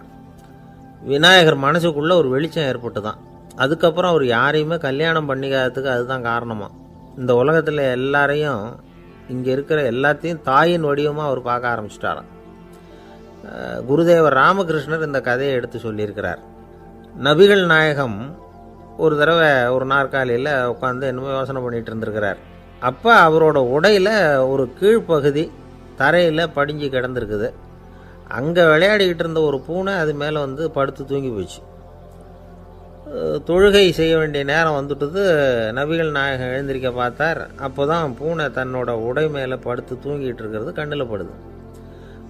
விநாயகர் மனசுக்குள்ளே ஒரு வெளிச்சம் ஏற்பட்டு தான். அதுக்கப்புறம் அவர் யாரையுமே கல்யாணம் பண்ணிக்காததுக்கு அதுதான் காரணமாக. இந்த உலகத்தில் எல்லாரையும், இங்கே இருக்கிற எல்லாத்தையும் தாயின் வடிவமாக அவர் பார்க்க ஆரம்பிச்சிட்டாராம். குருதேவர் ராமகிருஷ்ணர் இந்த கதையை எடுத்து சொல்லியிருக்கிறார். நபிகள் நாயகம் ஒரு தடவை ஒரு நாற்காலியில் உட்காந்து என்னமோ யோசனை பண்ணிகிட்டு இருந்திருக்கிறார். அப்போ அவரோட உடையில் ஒரு கீழ்ப்பகுதி தரையில் படிஞ்சு கிடந்திருக்குது. அங்கே விளையாடிக்கிட்டு இருந்த ஒரு பூனை அது மேலே வந்து படுத்து தூங்கி போச்சு. தொழுகை செய்ய வேண்டிய நேரம் வந்துட்டது. நபிகள் நாயகம் எழுந்திருக்க பார்த்தார். அப்போ தான் பூனை தன்னோட உடை மேலே படுத்து தூங்கிட்டு இருக்கிறது கண்ணில் படுது.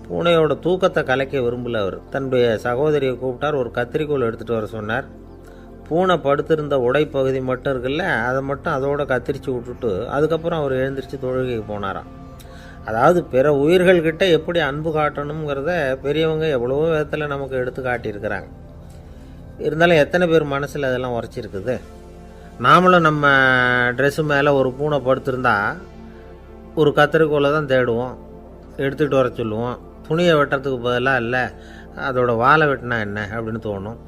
பூனையோட தூக்கத்தை கலைக்க விரும்பல அவர். தன்னுடைய சகோதரியை கூப்பிட்டார். ஒரு கத்திரிக்கோள் எடுத்துகிட்டு வர சொன்னார். பூனை படுத்திருந்த உடை பகுதி மட்டும் இருக்குல்ல, அதை மட்டும் அதோட கத்திரிச்சு விட்டுட்டு அதுக்கப்புறம் அவர் எழுந்திரிச்சு தொழுகைக்கு போனாராம். அதாவது பிற உயிர்கள்கிட்ட எப்படி அன்பு காட்டணுங்கிறத பெரியவங்க எவ்வளவோ விதத்தில் நமக்கு எடுத்து காட்டியிருக்கிறாங்க. இருந்தாலும் எத்தனை பேர் மனசில் அதெல்லாம் உரைச்சிருக்குது. நாமளும் நம்ம ட்ரெஸ்ஸு மேலே ஒரு பூனை படுத்திருந்தா ஒரு கத்திரிக்கோலை தான் தேடுவோம், எடுத்துகிட்டு வர சொல்லுவோம். துணியை வெட்டுறதுக்கு பதிலாக இல்லை அதோட வாழை வெட்டினா என்ன அப்படின்னு தோணும்.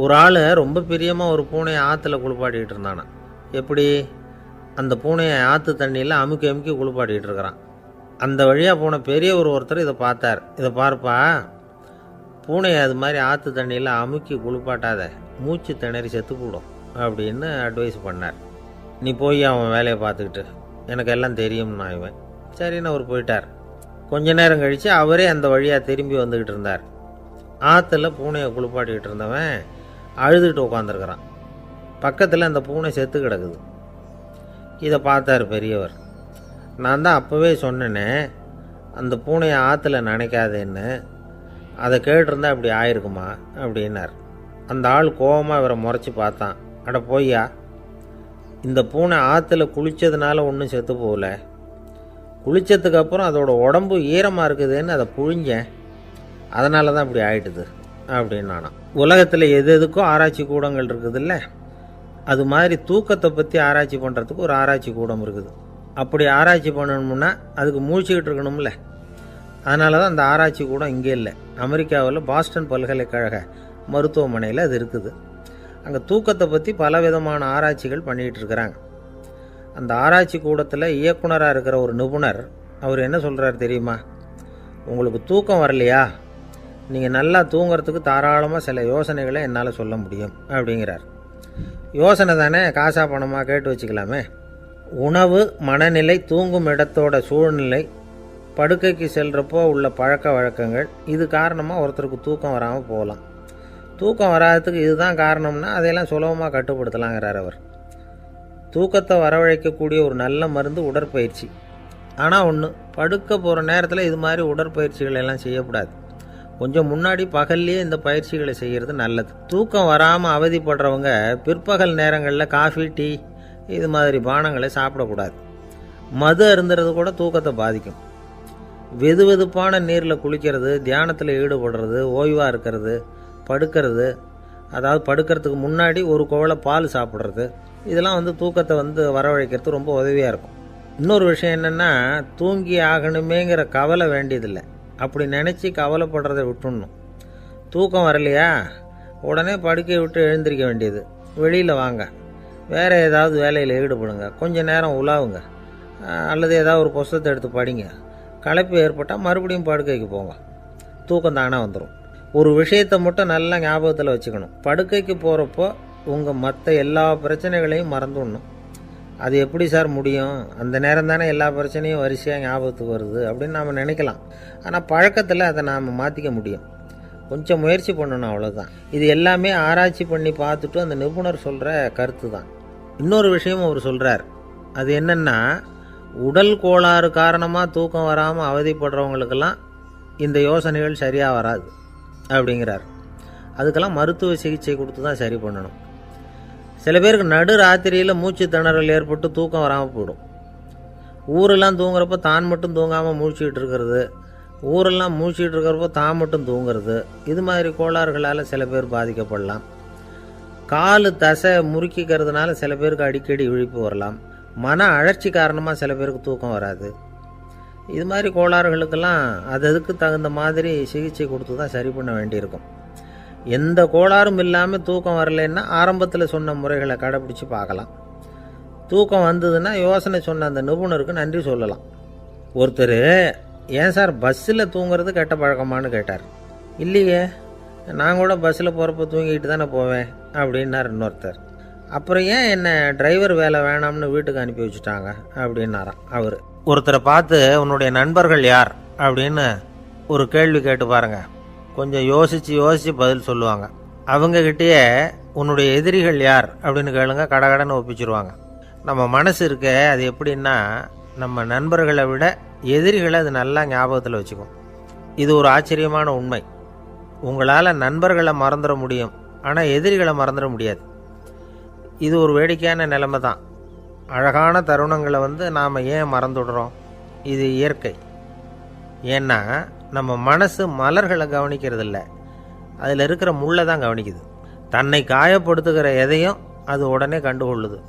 ஒரு ஆள் ரொம்ப பிரியமாக ஒரு பூனையை ஆற்றுல குளிப்பாட்டிகிட்டு இருந்தானா. எப்படி? அந்த பூனையை ஆற்று தண்ணியில் அமுக்கி அமுக்கி குளிப்பாட்டிகிட்டு இருக்கிறான். அந்த வழியாக போன பெரியவர் ஒருத்தர் இதை பார்த்தார். இதை பார்ப்பா, பூனையை அது மாதிரி ஆற்று தண்ணியில் அமுக்கி குளிப்பாட்டாத, மூச்சு திணறி செத்து போடும் அப்படின்னு அட்வைஸ் பண்ணார். நீ போய் அவன் வேலையை பார்த்துக்கிட்டு, எனக்கு எல்லாம் தெரியும்னா இவன். சரின்னு அவர் போயிட்டார். கொஞ்ச நேரம் கழித்து அவரே அந்த வழியாக திரும்பி வந்துக்கிட்டு இருந்தார். ஆற்றுல பூனையை குளிப்பாட்டிக்கிட்டு இருந்தவன் அழுதுகிட்டு உட்காந்துருக்கிறான். பக்கத்தில் அந்த பூனை செத்து கிடக்குது. இதை பார்த்தார் பெரியவர். நான் தான் அப்போவே சொன்னேனே அந்த பூனையை ஆற்றுல நினைக்காதேன்னு, அதை கேட்டிருந்தா இப்படி ஆயிருக்குமா அப்படின்னார். அந்த ஆள் கோபமாக இவரை முறைச்சி பார்த்தான். அட போய்யா, இந்த பூனை ஆற்றுல குளித்ததுனால ஒன்றும் செத்து போகல, குளித்ததுக்கப்புறம் அதோட உடம்பு ஈரமாக இருக்குதுன்னு அதை புழிஞ்சேன், அதனால தான் இப்படி ஆயிட்டுது அப்படின்னு நானாம். உலகத்தில் எது எதுக்கும் ஆராய்ச்சி கூடங்கள் இருக்குதுல்ல, அது மாதிரி தூக்கத்தை பற்றி ஆராய்ச்சி பண்ணுறதுக்கு ஒரு ஆராய்ச்சி கூடம் இருக்குது. அப்படி ஆராய்ச்சி பண்ணணும்னா அதுக்கு மூழ்கிக்கிட்டு இருக்கணும்ல. அதனால தான் அந்த ஆராய்ச்சி கூடம் இங்கே இல்லை. அமெரிக்காவில் பாஸ்டன் பல்கலைக்கழக மருத்துவமனையில் அது இருக்குது. அங்கே தூக்கத்தை பற்றி பலவிதமான ஆராய்ச்சிகள் பண்ணிகிட்டு இருக்கிறாங்க. அந்த ஆராய்ச்சி கூடத்தில் இயக்குனராக இருக்கிற ஒரு நிபுணர் அவர் என்ன சொல்கிறார் தெரியுமா? உங்களுக்கு தூக்கம் வரலையா, நீங்கள் நல்லா தூங்கிறதுக்கு தாராளமாக சில யோசனைகளை என்னால் சொல்ல முடியும் அப்படிங்கிறார். யோசனை தானே, காசா பணமாக கேட்டு வச்சுக்கலாமே. உணவு, மனநிலை, தூங்கும் இடத்தோட சூழ்நிலை, படுக்கைக்கு செல்கிறப்போ உள்ள பழக்க வழக்கங்கள், இது காரணமாக ஒருத்தருக்கு தூக்கம் வராமல் போகலாம். தூக்கம் வராததுக்கு இதுதான் காரணம்னா அதையெல்லாம் சுலபமாக கட்டுப்படுத்தலாங்கிறார் அவர். தூக்கத்தை வரவழைக்கக்கூடிய ஒரு நல்ல மருந்து உடற்பயிற்சி. ஆனால் ஒன்று, படுக்க போகிற நேரத்தில் இது மாதிரி உடற்பயிற்சிகள் எல்லாம் செய்யக்கூடாது. கொஞ்சம் முன்னாடி பகல்லையே இந்த பயிற்சிகளை செய்கிறது நல்லது. தூக்கம் வராமல் அவதிப்படுறவங்க பிற்பகல் நேரங்களில் காஃபி, டீ இது மாதிரி பானங்களை சாப்பிடக்கூடாது. மது அருந்துறது கூட தூக்கத்தை பாதிக்கும். வெது வெதுப்பான நீரில் குளிக்கிறது, தியானத்தில் ஈடுபடுறது, ஓய்வாக இருக்கிறது, படுக்கிறது, அதாவது படுக்கிறதுக்கு முன்னாடி ஒரு குவளை பால் சாப்பிட்றது, இதெல்லாம் தூக்கத்தை வரவழைக்கிறது ரொம்ப உதவியாக இருக்கும். இன்னொரு விஷயம் என்னென்னா, தூங்கி ஆகணுமேங்கிற கவலை வேண்டியதில்லை. அப்படி நினச்சி கவலைப்படுறதை விட்டுடணும். தூக்கம் வரலையா, உடனே படுக்கையை விட்டு எழுந்திருக்க வேண்டியது. வெளியில் வாங்க, வேறு ஏதாவது வேலையில் ஈடுபடுங்க, கொஞ்சம் நேரம் உலாவுங்க, அல்லது ஏதாவது ஒரு புஸ்தகத்தை எடுத்து படிங்க. களைப்பு ஏற்பட்டால் மறுபடியும் படுக்கைக்கு போங்க, தூக்கம் தானே வந்துடும். ஒரு விஷயத்தை மட்டும் நல்லா ஞாபகத்தில் வச்சுக்கணும். படுக்கைக்கு போகிறப்போ உங்கள் மற்ற எல்லா பிரச்சனைகளையும் மறந்துடணும். அது எப்படி சார் முடியும், அந்த நேரம் தானே எல்லா பிரச்சனையும் வரிசையாக ஞாபகத்துக்கு வருது அப்படின்னு நாம் நினைக்கலாம். ஆனால் பழக்கத்தில் அதை நாம் மாற்றிக்க முடியும். கொஞ்சம் முயற்சி பண்ணணும், அவ்வளோதான். இது எல்லாமே ஆராய்ச்சி பண்ணி பார்த்துட்டு அந்த நிபுணர் சொல்கிற கருத்து தான். இன்னொரு விஷயமும் அவர் சொல்கிறார். அது என்னென்னா, உடல் கோளாறு காரணமாக தூக்கம் வராமல் அவதிப்படுறவங்களுக்கெல்லாம் இந்த யோசனைகள் சரியாக வராது அப்படிங்கிறார். அதுக்கெல்லாம் மருத்துவ சிகிச்சை கொடுத்து தான் சரி பண்ணணும். சில பேருக்கு நடு ராத்திரியில் மூச்சு திணறல் ஏற்பட்டு தூக்கம் வராமல் போயிடும். ஊரெல்லாம் தூங்குறப்ப தான் மட்டும் தூங்காமல் மூழ்கிட்டு இருக்கிறது, ஊரெல்லாம் மூச்சிட்டு இருக்கிறப்போ தான் மட்டும் தூங்குறது, இது மாதிரி கோளாறுகளால் சில பேர் பாதிக்கப்படலாம். காலு தசை முறுக்கிக்கிறதுனால சில பேருக்கு அடிக்கடி விழிப்பு வரலாம். மன அழற்சி காரணமாக சில பேருக்கு தூக்கம் வராது. இது மாதிரி கோளாறுகளுக்கெல்லாம் அதுக்கு தகுந்த மாதிரி சிகிச்சை கொடுத்து தான் சரி பண்ண வேண்டியிருக்கும். எந்த கோளாறும் இல்லாமல் தூக்கம் வரலைன்னா ஆரம்பத்தில் சொன்ன முறைகளை கடைப்பிடிச்சி பார்க்கலாம். தூக்கம் வந்ததுன்னா யோசனை சொன்ன அந்த நிபுணருக்கு நன்றி சொல்லலாம். ஒருத்தர், ஏன் சார் பஸ்ஸில் தூங்குறது கெட்ட பழக்கமானு கேட்டார். இல்லையே, நான் கூட பஸ்ஸில் போகிறப்ப தூங்கிட்டு தானே போவேன் அப்படின்னார் இன்னொருத்தர். அப்புறம் ஏன் என்ன டிரைவர் வேலை வேணாம்னு வீட்டுக்கு அனுப்பி வச்சுட்டாங்க அப்படின்னாராம் அவர். ஒருத்தரை பார்த்து உன்னுடைய நண்பர்கள் யார் அப்படின்னு ஒரு கேள்வி கேட்டு பாருங்க. கொஞ்சம் யோசித்து பதில் சொல்லுவாங்க. அவங்கக்கிட்டேயே உன்னுடைய எதிரிகள் யார் அப்படின்னு கேளுங்க, கடகடன்னு ஒப்பிச்சிருவாங்க. நம்ம மனசு இருக்க அது எப்படின்னா, நம்ம நண்பர்களை விட எதிரிகளை அது நல்லா ஞாபகத்தில் வச்சுக்கும். இது ஒரு ஆச்சரியமான உண்மை. உங்களால் நண்பர்களை மறந்துட முடியும், ஆனால் எதிரிகளை மறந்துட முடியாது. இது ஒரு வேடிக்கையான நிலைமை தான். அழகான தருணங்களை நாம் ஏன் மறந்துடுறோம்? இது இயற்கை. ஏன்னா நம்ம மனசு மலர்களை கவனிக்கிறதில்ல, அதில் இருக்கிற முள்ளை தான் கவனிக்குது. தன்னை காயப்படுத்துகிற எதையும் அது உடனே கண்டுகொள்ளுது.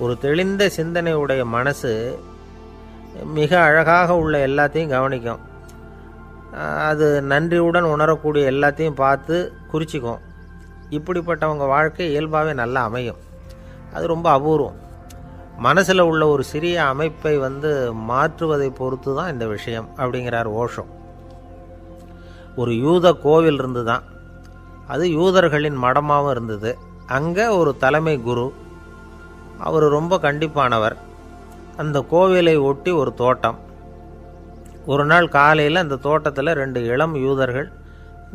ஒரு தெளிந்த சிந்தனை உடைய மனசு மிக அழகாக உள்ள எல்லாத்தையும் கவனிக்கும். அது நன்றியுடன் உணரக்கூடிய எல்லாத்தையும் பார்த்து குறிச்சிக்கும். இப்படிப்பட்டவங்க வாழ்க்கை இயல்பாகவே நல்லா அமையும். அது ரொம்ப அபூர்வம். மனசில் உள்ள ஒரு சிறிய அமைப்பை மாற்றுவதை பொறுத்து தான் இந்த விஷயம் அப்படிங்கிறார் ஓஷோ. ஒரு யூத கோவில் இருந்து தான், அது யூதர்களின் மடமாகவும் இருந்தது. அங்கே ஒரு தலைமை குரு, அவர் ரொம்ப கண்டிப்பானவர். அந்த கோவிலை ஒட்டி ஒரு தோட்டம். ஒரு நாள் காலையில் அந்த தோட்டத்தில் 2 இளம் யூதர்கள்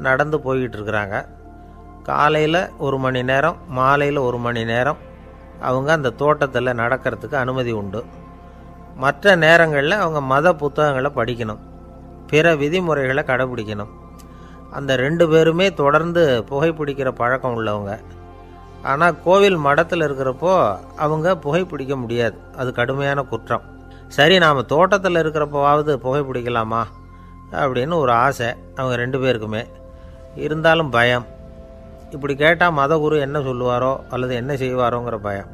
நடந்து போய்கிட்டு இருக்கிறாங்க. காலையில் 1 மணி நேரம், மாலையில் 1 மணி நேரம் அவங்க அந்த தோட்டத்தில் நடக்கிறதுக்கு அனுமதி உண்டு. மற்ற நேரங்களில் அவங்க மத புத்தகங்களை படிக்கணும், பிற விதிமுறைகளை கடைபிடிக்கணும். அந்த 2 பேருமே தொடர்ந்து புகைப்பிடிக்கிற பழக்கம் உள்ளவங்க. ஆனால் கோவில் மடத்தில் இருக்கிறப்போ அவங்க புகைப்பிடிக்க முடியாது, அது கடுமையான குற்றம். சரி, நாம் தோட்டத்தில் இருக்கிறப்போவாவது புகைப்பிடிக்கலாமா அப்படின்னு ஒரு ஆசை அவங்க 2 பேருக்குமே. இருந்தாலும் பயம். இப்படி கேட்டால் மதகுரு என்ன சொல்லுவாரோ அல்லது என்ன செய்வாரோங்கிற பயம்.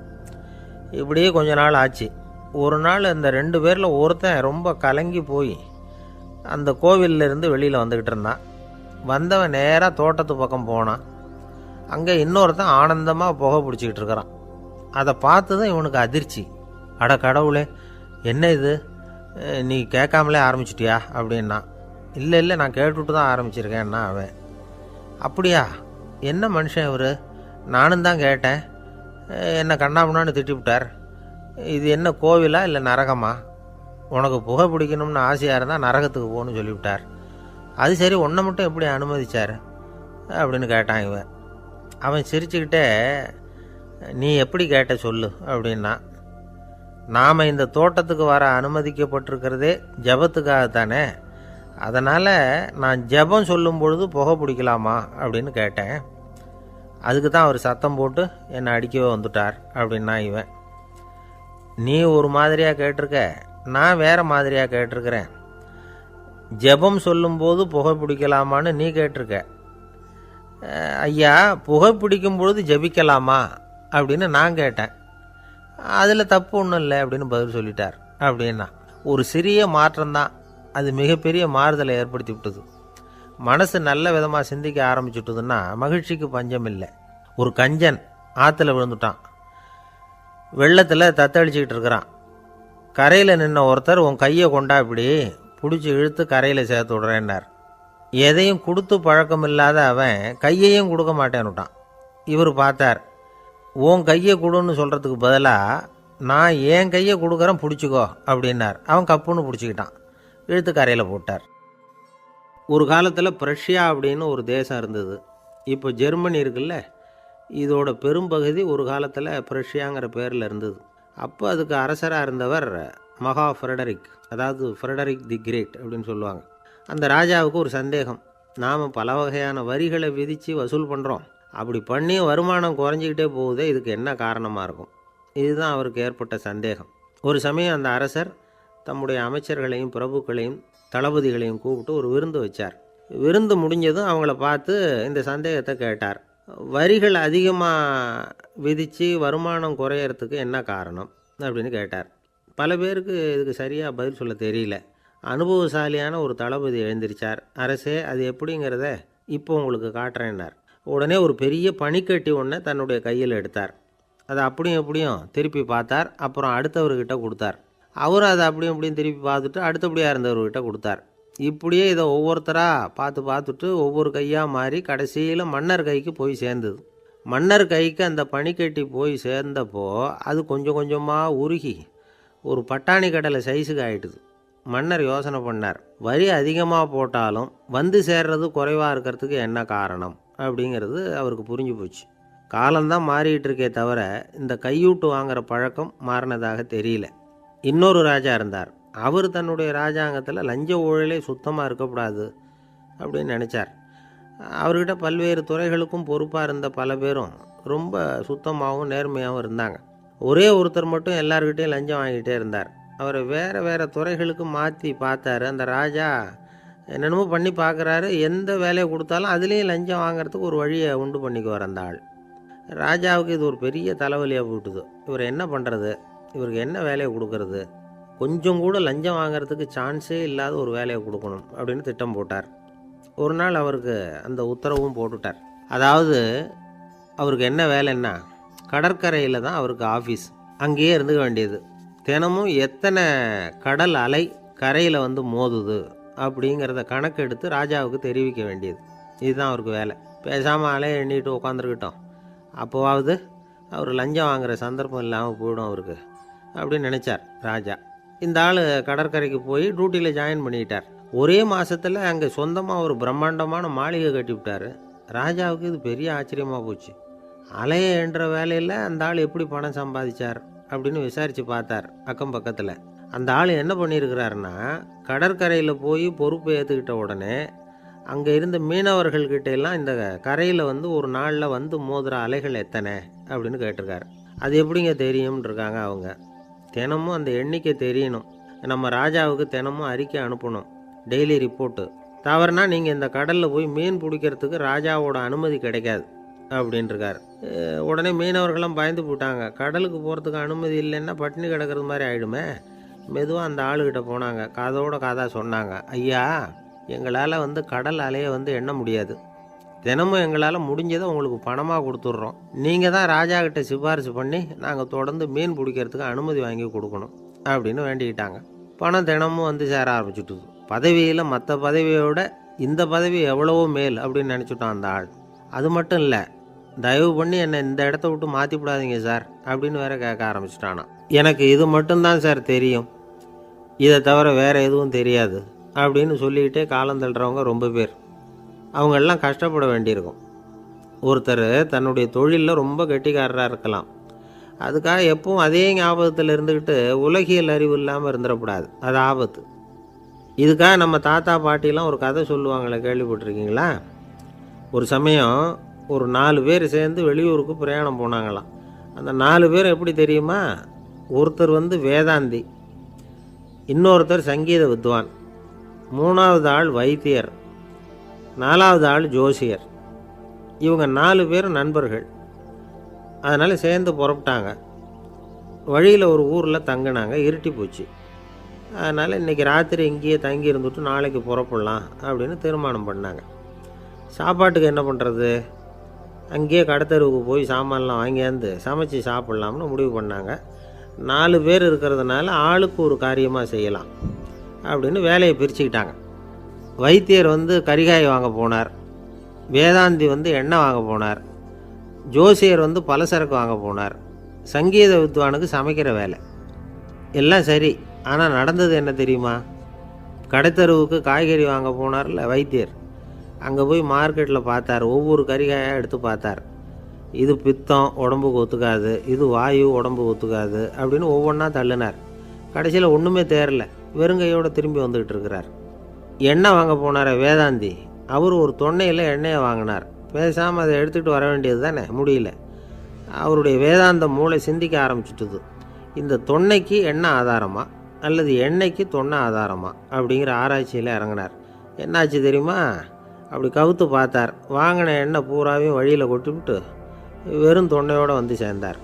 இப்படியே கொஞ்ச நாள் ஆச்சு. ஒரு நாள் இந்த 2 பேரில் ஒருத்தன் ரொம்ப கலங்கி போய் அந்த கோவிலிருந்து வெளியில் வந்துக்கிட்டு இருந்தான். வந்தவன் நேராக தோட்டத்து பக்கம் போனான். அங்கே இன்னொருத்தன் ஆனந்தமாக புகை பிடிச்சிக்கிட்டு இருக்கிறான். அதை பார்த்து தான் இவனுக்கு அதிர்ச்சி. அட கடவுளே, என்ன இது, நீ கேட்காமலே ஆரம்பிச்சிட்டியா அப்படின்னா. இல்லை, நான் கேட்டுவிட்டு தான் ஆரம்பிச்சிருக்கேன்னா அவன். அப்படியா, என்ன மனுஷன் இவர், நானும் தான் கேட்டேன், என்னை கண்ணாபுண்ணான்னு திட்டிவிட்டார். இது என்ன கோவிலா இல்லை நரகமா? உனக்கு புகை பிடிக்கணும்னு ஆசையாக இருந்தால் நரகத்துக்கு போகணும்னு சொல்லிவிட்டார். அது சரி, உன்னை மட்டும் எப்படி அனுமதிச்சார் அப்படின்னு கேட்டான் இவன். அவன் சிரிச்சுக்கிட்டே, நீ எப்படி கேட்ட சொல்லு அப்படின்னா. நாம் இந்த தோட்டத்துக்கு வர அனுமதிக்கப்பட்டிருக்கிறதே ஜபத்துக்காகத்தானே, அதனால் நான் ஜபம் சொல்லும் பொழுது புகை பிடிக்கலாமா அப்படின்னு கேட்டேன். அதுக்கு தான் அவர் சத்தம் போட்டு என்னை அடிக்கவே வந்துட்டார் அப்படின்னா இவன். நீ ஒரு மாதிரியாக கேட்டிருக்க, நான் வேறு மாதிரியாக கேட்டிருக்கிறேன். ஜபம் சொல்லும்போது புகை பிடிக்கலாமான்னு நீ கேட்டிருக்க. ஐயா, புகை பிடிக்கும் பொழுது ஜபிக்கலாமா அப்படின்னு நான் கேட்டேன். அதில் தப்பு ஒன்றும் இல்லை அப்படின்னு பதில் சொல்லிட்டார் அப்படின்னா. ஒரு சிறிய மாற்றம்தான் அது மிகப்பெரிய மாறுதலை ஏற்படுத்தி விட்டது. மனசு நல்ல விதமாக சிந்திக்க ஆரம்பிச்சுட்டுதுன்னா மகிழ்ச்சிக்கு பஞ்சம் இல்லை. ஒரு கஞ்சன் ஆற்றுல விழுந்துட்டான். வெள்ளத்தில் தத்தளிச்சிக்கிட்டு இருக்கிறான். கரையில் நின்ன ஒருத்தர், உன் கையை கொண்டா இப்படி பிடிச்சி இழுத்து கரையில் சேர்த்து விடுறேன்னார். எதையும் கொடுத்து பழக்கம் இல்லாத அவன் கையையும் கொடுக்க மாட்டேன்னுட்டான். இவர் பார்த்தார், உன் கையை கொடுன்னு சொல்கிறதுக்கு பதிலாக நான் என் கையை கொடுக்குறேன் பிடிச்சிக்கோ அப்படின்னார். அவன் கப்புன்னு பிடிச்சிக்கிட்டான், இழுத்து கரையில் போட்டார். ஒரு காலத்தில் பிரஷ்யா அப்படின்னு ஒரு தேசம் இருந்தது. இப்போ ஜெர்மனி இருக்குல்ல, இதோட பெரும்பகுதி ஒரு காலத்தில் பிரஷ்யாங்கிற பேரில் இருந்தது. அப்போ அதுக்கு அரசராக இருந்தவர் மகா ஃப்ரெடரிக், அதாவது ஃப்ரெடரிக் தி கிரேட் அப்படின்னு சொல்லுவாங்க. அந்த ராஜாவுக்கு ஒரு சந்தேகம். நாம் பல வகையான வரிகளை விதித்து வசூல் பண்ணுறோம், அப்படி பண்ணி வருமானம் குறைஞ்சிக்கிட்டே போகுதே, இதுக்கு என்ன காரணமாக இருக்கும்? இதுதான் அவருக்கு ஏற்பட்ட சந்தேகம். ஒரு சமயம் அந்த அரசர் தம்முடைய அமைச்சர்களையும் பிரபுக்களையும் தளபதிகளையும் கூப்பிட்டு ஒரு விருந்து வச்சார். விருந்து முடிஞ்சதும் அவங்கள பார்த்து இந்த சந்தேகத்தை கேட்டார். வரிகள் அதிகமாக விதித்து வருமானம் குறையறதுக்கு என்ன காரணம் அப்படின்னு கேட்டார். பல பேருக்கு இதுக்கு சரியாக பதில் சொல்ல தெரியல. அனுபவசாலியான ஒரு தளபதி எழுந்திருச்சார். அரசே, அது எப்படிங்கிறத இப்போ உங்களுக்கு காட்டுறேன்னார். உடனே ஒரு பெரிய பனிக்கட்டி ஒன்றை தன்னுடைய கையில் எடுத்தார். அதை அப்படியும் எப்படியும் திருப்பி பார்த்தார். அப்புறம் அடுத்தவர்கிட்ட கொடுத்தார். அவரும் அதை அப்படியும் இப்படியும் திருப்பி பார்த்துட்டு அடுத்தபடியாக இருந்தவர்கிட்ட கொடுத்தார். இப்படியே இதை ஒவ்வொருத்தராக பார்த்துட்டு ஒவ்வொரு கையாக மாறி கடைசியில் மன்னர் கைக்கு போய் சேர்ந்தது. மன்னர் கைக்கு அந்த பனிக்கட்டி போய் சேர்ந்தப்போ அது கொஞ்சம் கொஞ்சமாக உருகி ஒரு பட்டாணி கடலை சைஸுக்கு ஆகிட்டுது. மன்னர் யோசனை பண்ணார், வரி அதிகமாக போட்டாலும் வந்து சேர்றது குறைவாக இருக்கிறதுக்கு என்ன காரணம் அப்படிங்கிறது அவருக்கு புரிஞ்சு போச்சு. காலம்தான் மாறிட்டு இருக்கே தவிர இந்த கையூட்டு வாங்குகிற பழக்கம் மாறினதாக தெரியல. இன்னொரு ராஜா இருந்தார். அவர் தன்னுடைய ராஜாங்கத்தில் லஞ்ச ஊழலே சுத்தமாக இருக்கக்கூடாது அப்படின்னு நினச்சார். அவர்கிட்ட பல்வேறு துறைகளுக்கும் பொறுப்பாக இருந்த பல பேரும் ரொம்ப சுத்தமாகவும் நேர்மையாகவும் இருந்தாங்க. ஒரே ஒருத்தர் மட்டும் எல்லார்கிட்டையும் லஞ்சம் வாங்கிட்டே இருந்தார். அவரை வேறு வேறு துறைகளுக்கு மாற்றி பார்த்தாரு. அந்த ராஜா என்னென்னமோ பண்ணி பார்க்குறாரு. எந்த வேலையை கொடுத்தாலும் அதுலேயும் லஞ்சம் வாங்கிறதுக்கு ஒரு வழியை உண்டு பண்ணிக்குவார் அந்த ஆள். ராஜாவுக்கு இது ஒரு பெரிய தலைவலியாக போட்டுது. இவர் என்ன பண்ணுறது, இவருக்கு என்ன வேலையை கொடுக்கறது, கொஞ்சம் கூட லஞ்சம் வாங்கிறதுக்கு சான்ஸே இல்லாத ஒரு வேலையை கொடுக்கணும் அப்படின்னு திட்டம் போட்டார். ஒரு நாள் அவருக்கு அந்த உத்தரவும் போட்டுட்டார். அதாவது அவருக்கு என்ன வேலைன்னா, கடற்கரையில் தான் அவருக்கு ஆஃபீஸ். அங்கேயே இருந்துக்க வேண்டியது. தினமும் எத்தனை கடல் அலை கரையில் வந்து மோதுது அப்படிங்கிறத கணக்கெடுத்து ராஜாவுக்கு தெரிவிக்க வேண்டியது. இதுதான் அவருக்கு வேலை. பேசாமல் அலையை எண்ணிட்டு உட்காந்துருக்கிட்டோம், அப்போவாவது அவர் லஞ்சம் வாங்குகிற சந்தர்ப்பம் இல்லாமல் போயிடும் அவருக்கு அப்படின்னு நினச்சார் ராஜா. இந்த ஆள் கடற்கரைக்கு போய் டியூட்டியில் ஜாயின் பண்ணிக்கிட்டார். ஒரே மாதத்தில் அங்கே சொந்தமாக ஒரு பிரம்மாண்டமான மாளிகை கட்டிவிட்டார். ராஜாவுக்கு இது பெரிய ஆச்சரியமாக போச்சு. அலையை என்ற வேலையில் அந்த ஆள் எப்படி பணம் சம்பாதிச்சார் அப்படின்னு விசாரித்து பார்த்தார் அக்கம் பக்கத்தில். அந்த ஆள் என்ன பண்ணியிருக்கிறாருன்னா, கடற்கரையில் போய் பொறுப்பு ஏற்றுக்கிட்ட உடனே அங்கே இருந்த மீனவர்கள்கிட்ட எல்லாம் இந்த கரையில் வந்து ஒரு நாளில் வந்து மோதுகிற அலைகள் எத்தனை அப்படின்னு கேட்டிருக்காரு. அது எப்படிங்க தெரியும்னு இருக்காங்க அவங்க. தினமும் அந்த எண்ணிக்கை தெரியணும். நம்ம ராஜாவுக்கு தினமும் அறிக்கை அனுப்பணும், டெய்லி ரிப்போர்ட்டு. தவறுனா நீங்கள் இந்த கடலில் போய் மீன் பிடிக்கிறதுக்கு ராஜாவோட அனுமதி கிடைக்காது அப்படின்ட்டுருக்காரு. உடனே மீனவர்கள்லாம் பயந்து போட்டாங்க. கடலுக்கு போகிறதுக்கு அனுமதி இல்லைன்னா பட்டினி கிடக்கிறது மாதிரி ஆகிடுமே. மெதுவாக அந்த ஆளுகிட்ட போனாங்க. காதோட காதாக சொன்னாங்க, ஐயா, எங்களால் வந்து கடல் அலையை வந்து எண்ண முடியாது. தினமும் எங்களால் முடிஞ்சதை உங்களுக்கு பணமாக கொடுத்துட்றோம். நீங்கள் தான் ராஜா கிட்ட சிபாரிசு பண்ணி நாங்கள் தொடர்ந்து மீன் பிடிக்கிறதுக்கு அனுமதி வாங்கி கொடுக்கணும் அப்படின்னு வேண்டிக்கிட்டாங்க. பணம் தினமும் வந்து சேர ஆரம்பிச்சுட்டுது. பதவியில் மற்ற பதவியோட இந்த பதவி எவ்வளவோ மேல் அப்படின்னு நினச்சிட்டான் அந்த ஆள். அது மட்டும் இல்லை, தயவு பண்ணி என்னை இந்த இடத்த விட்டு மாற்றி விடாதீங்க சார் அப்படின்னு வேற கேட்க ஆரம்பிச்சிட்டானா. எனக்கு இது மட்டும்தான் சார் தெரியும், இதை தவிர வேறு எதுவும் தெரியாது அப்படின்னு சொல்லிக்கிட்டே காலம் தள்ளுறவங்க ரொம்ப பேர். அவங்களெல்லாம் கஷ்டப்பட வேண்டியிருக்கும். ஒருத்தர் தன்னுடைய தொழிலில் ரொம்ப கெட்டிக்காரராக இருக்கலாம். அதுக்காக எப்பவும் அதே ஞாபகத்தில் இருந்துக்கிட்டு உலகியல் அறிவு இல்லாமல் இருந்துடக்கூடாது. அது ஆபத்து. இதுக்காக நம்ம தாத்தா பாட்டிலாம் ஒரு கதை சொல்லுவாங்களே, கேள்விப்பட்டிருக்கீங்களா? ஒரு சமயம் ஒரு 4 பேர் சேர்ந்து வெளியூருக்கு பிரயாணம் போனாங்களாம். அந்த 4 பேர் எப்படி தெரியுமா? ஒருத்தர் வந்து வேதாந்தி, இன்னொருத்தர் சங்கீத வித்வான், 3வது ஆள் வைத்தியர், 4வது ஆள் ஜோசியர். இவங்க 4 பேரும் நண்பர்கள். அதனால் சேர்ந்து புறப்பட்டாங்க. வழியில் ஒரு ஊரில் தங்கினாங்க. இருட்டி போச்சு. அதனால் இன்றைக்கி ராத்திரி இங்கேயே தங்கி இருந்துட்டு நாளைக்கு புறப்படலாம் அப்படின்னு தீர்மானம் பண்ணாங்க. சாப்பாட்டுக்கு என்ன பண்ணுறது? அங்கேயே கடத்தெருவுக்கு போய் சாமான்லாம் வாங்கியாந்து சமைச்சு சாப்பிட்லாம்னு முடிவு பண்ணாங்க. 4 பேர் இருக்கிறதுனால ஆளுக்கு ஒரு காரியமாக செய்யலாம் அப்படின்னு வேலையை பிரிச்சுக்கிட்டாங்க. வைத்தியர் வந்து கரிகாய் வாங்க போனார், வேதாந்தி வந்து எண்ணெய் வாங்க போனார், ஜோசியர் வந்து பலசரக்கு வாங்க போனார், சங்கீத வித்வானுக்கு சமைக்கிற வேலை. எல்லாம் சரி, ஆனால் நடந்தது என்ன தெரியுமா? கடைத்தெருவுக்கு காய்கறி வாங்க போனார்ல வைத்தியர், அங்கே போய் மார்க்கெட்டில் பார்த்தார். ஒவ்வொரு கறிகாயாக எடுத்து பார்த்தார். இது பித்தம், உடம்புக்கு ஒத்துக்காது, இது வாயு, உடம்பு ஒத்துக்காது அப்படின்னு ஒவ்வொன்றா தள்ளினார். கடைசியில் ஒன்றுமே தேரல, வெறுங்கையோடு திரும்பி வந்துக்கிட்டு இருக்கிறார். எண்ணெய் வாங்க போனார் வேதாந்தி, அவர் ஒரு தொன்னையில் எண்ணெயை வாங்கினார். பேசாமல் அதை எடுத்துகிட்டு வர வேண்டியது தானே, முடியல. அவருடைய வேதாந்த மூளை சிந்திக்க ஆரம்பிச்சுட்டுது. இந்த தொன்னைக்கு எண்ணெய் ஆதாரமா, அல்லது எண்ணெய்க்கு தொன்னை ஆதாரமா அப்படிங்கிற ஆராய்ச்சியில் இறங்கினார். என்னாச்சு தெரியுமா? அப்படி கவுத்து பார்த்தார். வாங்கின எண்ணெய் பூராவையும் வழியில் கொட்டிவிட்டு வெறும் தொன்னையோடு வந்து சேர்ந்தார்.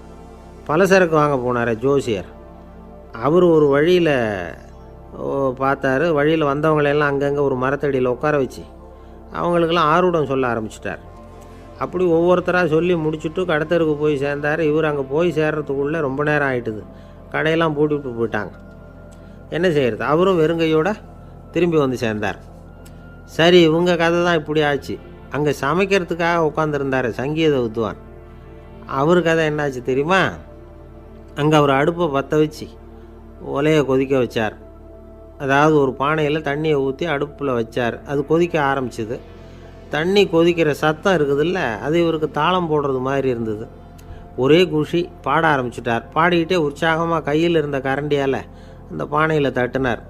பலசரக்கு வாங்க போனார் ஜோசியர். அவர் ஒரு வழியில் பார்த்தாரு. வழியில் வந்தவங்களெல்லாம் அங்கங்கே ஒரு மரத்தடியில் உட்கார வச்சு அவங்களுக்கெல்லாம் ஆர்வம் சொல்ல ஆரம்பிச்சிட்டார். அப்படி ஒவ்வொருத்தராக சொல்லி முடிச்சுட்டு கடத்தருக்கு போய் சேர்ந்தார். இவர் அங்கே போய் சேர்றதுக்குள்ளே ரொம்ப நேரம் ஆகிட்டுது. கடையெல்லாம் பூட்டிவிட்டு போயிட்டாங்க. என்ன செய்கிறது? அவரும் வெறுங்கையோடு திரும்பி வந்து சேர்ந்தார். சரி, இவங்க கதை தான் இப்படி ஆச்சு. அங்கே சமைக்கிறதுக்காக உட்காந்துருந்தார் சங்கீத வித்வான். அவர் கதை என்னாச்சு தெரியுமா? அங்கே அவர் அடுப்பை பற்ற வச்சு ஒலையை கொதிக்க வச்சார். அதாவது ஒரு பானையில் தண்ணியை ஊற்றி அடுப்பில் வச்சார். அது கொதிக்க ஆரம்பிச்சிது. தண்ணி கொதிக்கிற சத்தம் இருக்குதுல்ல, அது இவருக்கு தாளம் போடுறது மாதிரி இருந்தது. ஒரே குஷி, பாட ஆரம்பிச்சிட்டார். பாடிக்கிட்டே உற்சாகமாக கையில் இருந்த கரண்டியால் அந்த பானையில் தட்டினார்,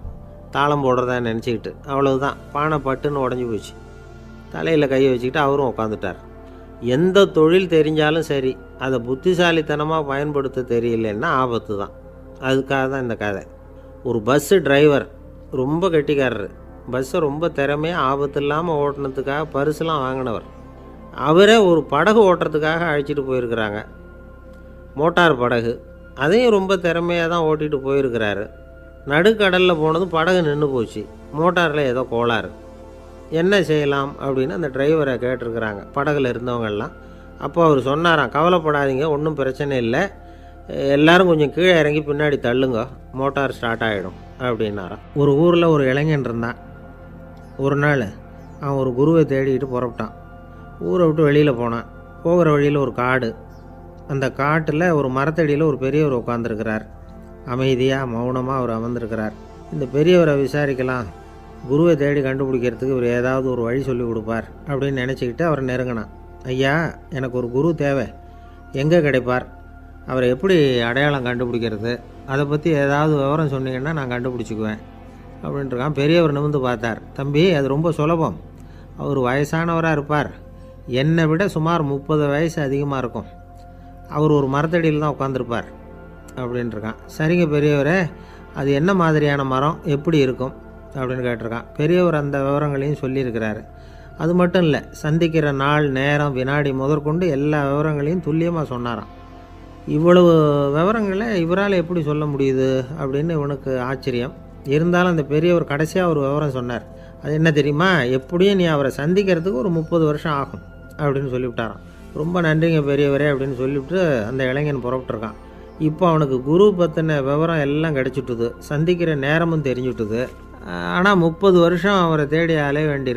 தாளம் போடுறதா நினச்சிக்கிட்டு. அவ்வளவுதான், பானை பட்டுன்னு உடஞ்சி போச்சு. தலையில் கையை வச்சுக்கிட்டு அவரும் உட்காந்துட்டார். எந்த தொழில் தெரிஞ்சாலும் சரி, அதை புத்திசாலித்தனமாக பயன்படுத்த தெரியலன்னா ஆபத்து தான். அதுக்காக தான் இந்த கதை. ஒரு பஸ்ஸு டிரைவர் ரொம்ப கெட்டிக்காரரு. பஸ்ஸை ரொம்ப திறமையாக ஆபத்து இல்லாமல் ஓட்டினதுக்காக பரிசுலாம் வாங்கினவர். அவரே ஒரு படகு ஓட்டுறதுக்காக அழைச்சிட்டு போயிருக்கிறாங்க, மோட்டார் படகு. அதையும் ரொம்ப திறமையாக தான் ஓட்டிகிட்டு போயிருக்கிறாரு. நடுக்கடலில் போனதும் படகு நின்று போச்சு. மோட்டாரில் ஏதோ கோளாறு. என்ன செய்யலாம் அப்படின்னு அந்த டிரைவரை கேட்டிருக்கிறாங்க படகுல இருந்தவங்கெல்லாம். அப்போ அவர் சொன்னாராம், கவலைப்படாதீங்க, ஒன்றும் பிரச்சனை இல்லை, எல்லோரும் கொஞ்சம் கீழே இறங்கி பின்னாடி தள்ளுங்க, மோட்டார் ஸ்டார்ட் ஆகிடும் அப்படின்னாராம். ஒரு ஊரில் ஒரு இளைஞன் இருந்தான். ஒரு நாள் அவன் ஒரு குருவை தேடிக்கிட்டு புறப்பட்டான். ஊரை விட்டு வெளியில் போனான். போகிற வழியில் ஒரு காடு. அந்த காட்டில் ஒரு மரத்தடியில் ஒரு பெரியவர் உட்காந்துருக்கிறார். அமைதியாக மௌனமாக அவர் அமர்ந்திருக்கிறார். இந்த பெரியவரை விசாரிக்கலாம், குருவை தேடி கண்டுபிடிக்கிறதுக்கு இவர் ஏதாவது ஒரு வழி சொல்லி கொடுப்பார் அப்படின்னு நினச்சிக்கிட்டு அவரை நெருங்கினான். ஐயா, எனக்கு ஒரு குரு தேவை, எங்கே கிடைப்பார்? அவரை எப்படி அடையாளம் கண்டுபிடிக்கிறது? அதை பற்றி ஏதாவது விவரம் சொன்னீங்கன்னா நான் கண்டுபிடிச்சிக்குவேன் அப்படின்ட்டுருக்கான். பெரியவர் நிமிர்ந்து பார்த்தார். தம்பி, அது ரொம்ப சுலபம். அவர் வயசானவராக இருப்பார், என்னை விட சுமார் 30 வயசு அதிகமாக இருக்கும். அவர் ஒரு மரத்தடியில் தான் உட்காந்துருப்பார் அப்படின்ட்டுருக்கான். சரிங்க பெரியவரே, அது என்ன மாதிரியான மரம், எப்படி இருக்கும் அப்படின்னு கேட்டிருக்கான். பெரியவர் அந்த விவரங்களையும் சொல்லியிருக்கிறாரு. அது மட்டும் இல்லை, சந்திக்கிற நாள், நேரம், வினாடி முதற்கொண்டு எல்லா விவரங்களையும் துல்லியமாக சொன்னாராம். இவ்வளவு விவரங்களை இவரால் எப்படி சொல்ல முடியுது அப்படின்னு இவனுக்கு ஆச்சரியம். இருந்தாலும் அந்த பெரியவர் கடைசியாக ஒரு விவரம் சொன்னார். அது என்ன தெரியுமா? எப்படியும் நீ அவரை சந்திக்கிறதுக்கு ஒரு 30 வருஷம் ஆகும் அப்படின்னு சொல்லிவிட்டாராம். ரொம்ப நன்றிங்க பெரியவரே அப்படின்னு சொல்லிவிட்டு அந்த இளைஞன் புறப்பட்டுருக்கான். இப்போ அவனுக்கு குரு பற்றின விவரம் எல்லாம் கிடச்சிட்டுது, சந்திக்கிற நேரமும் தெரிஞ்சுட்டுது. ஆனால் 30 வருஷம் அவரை தேடி அலைய வேண்டிய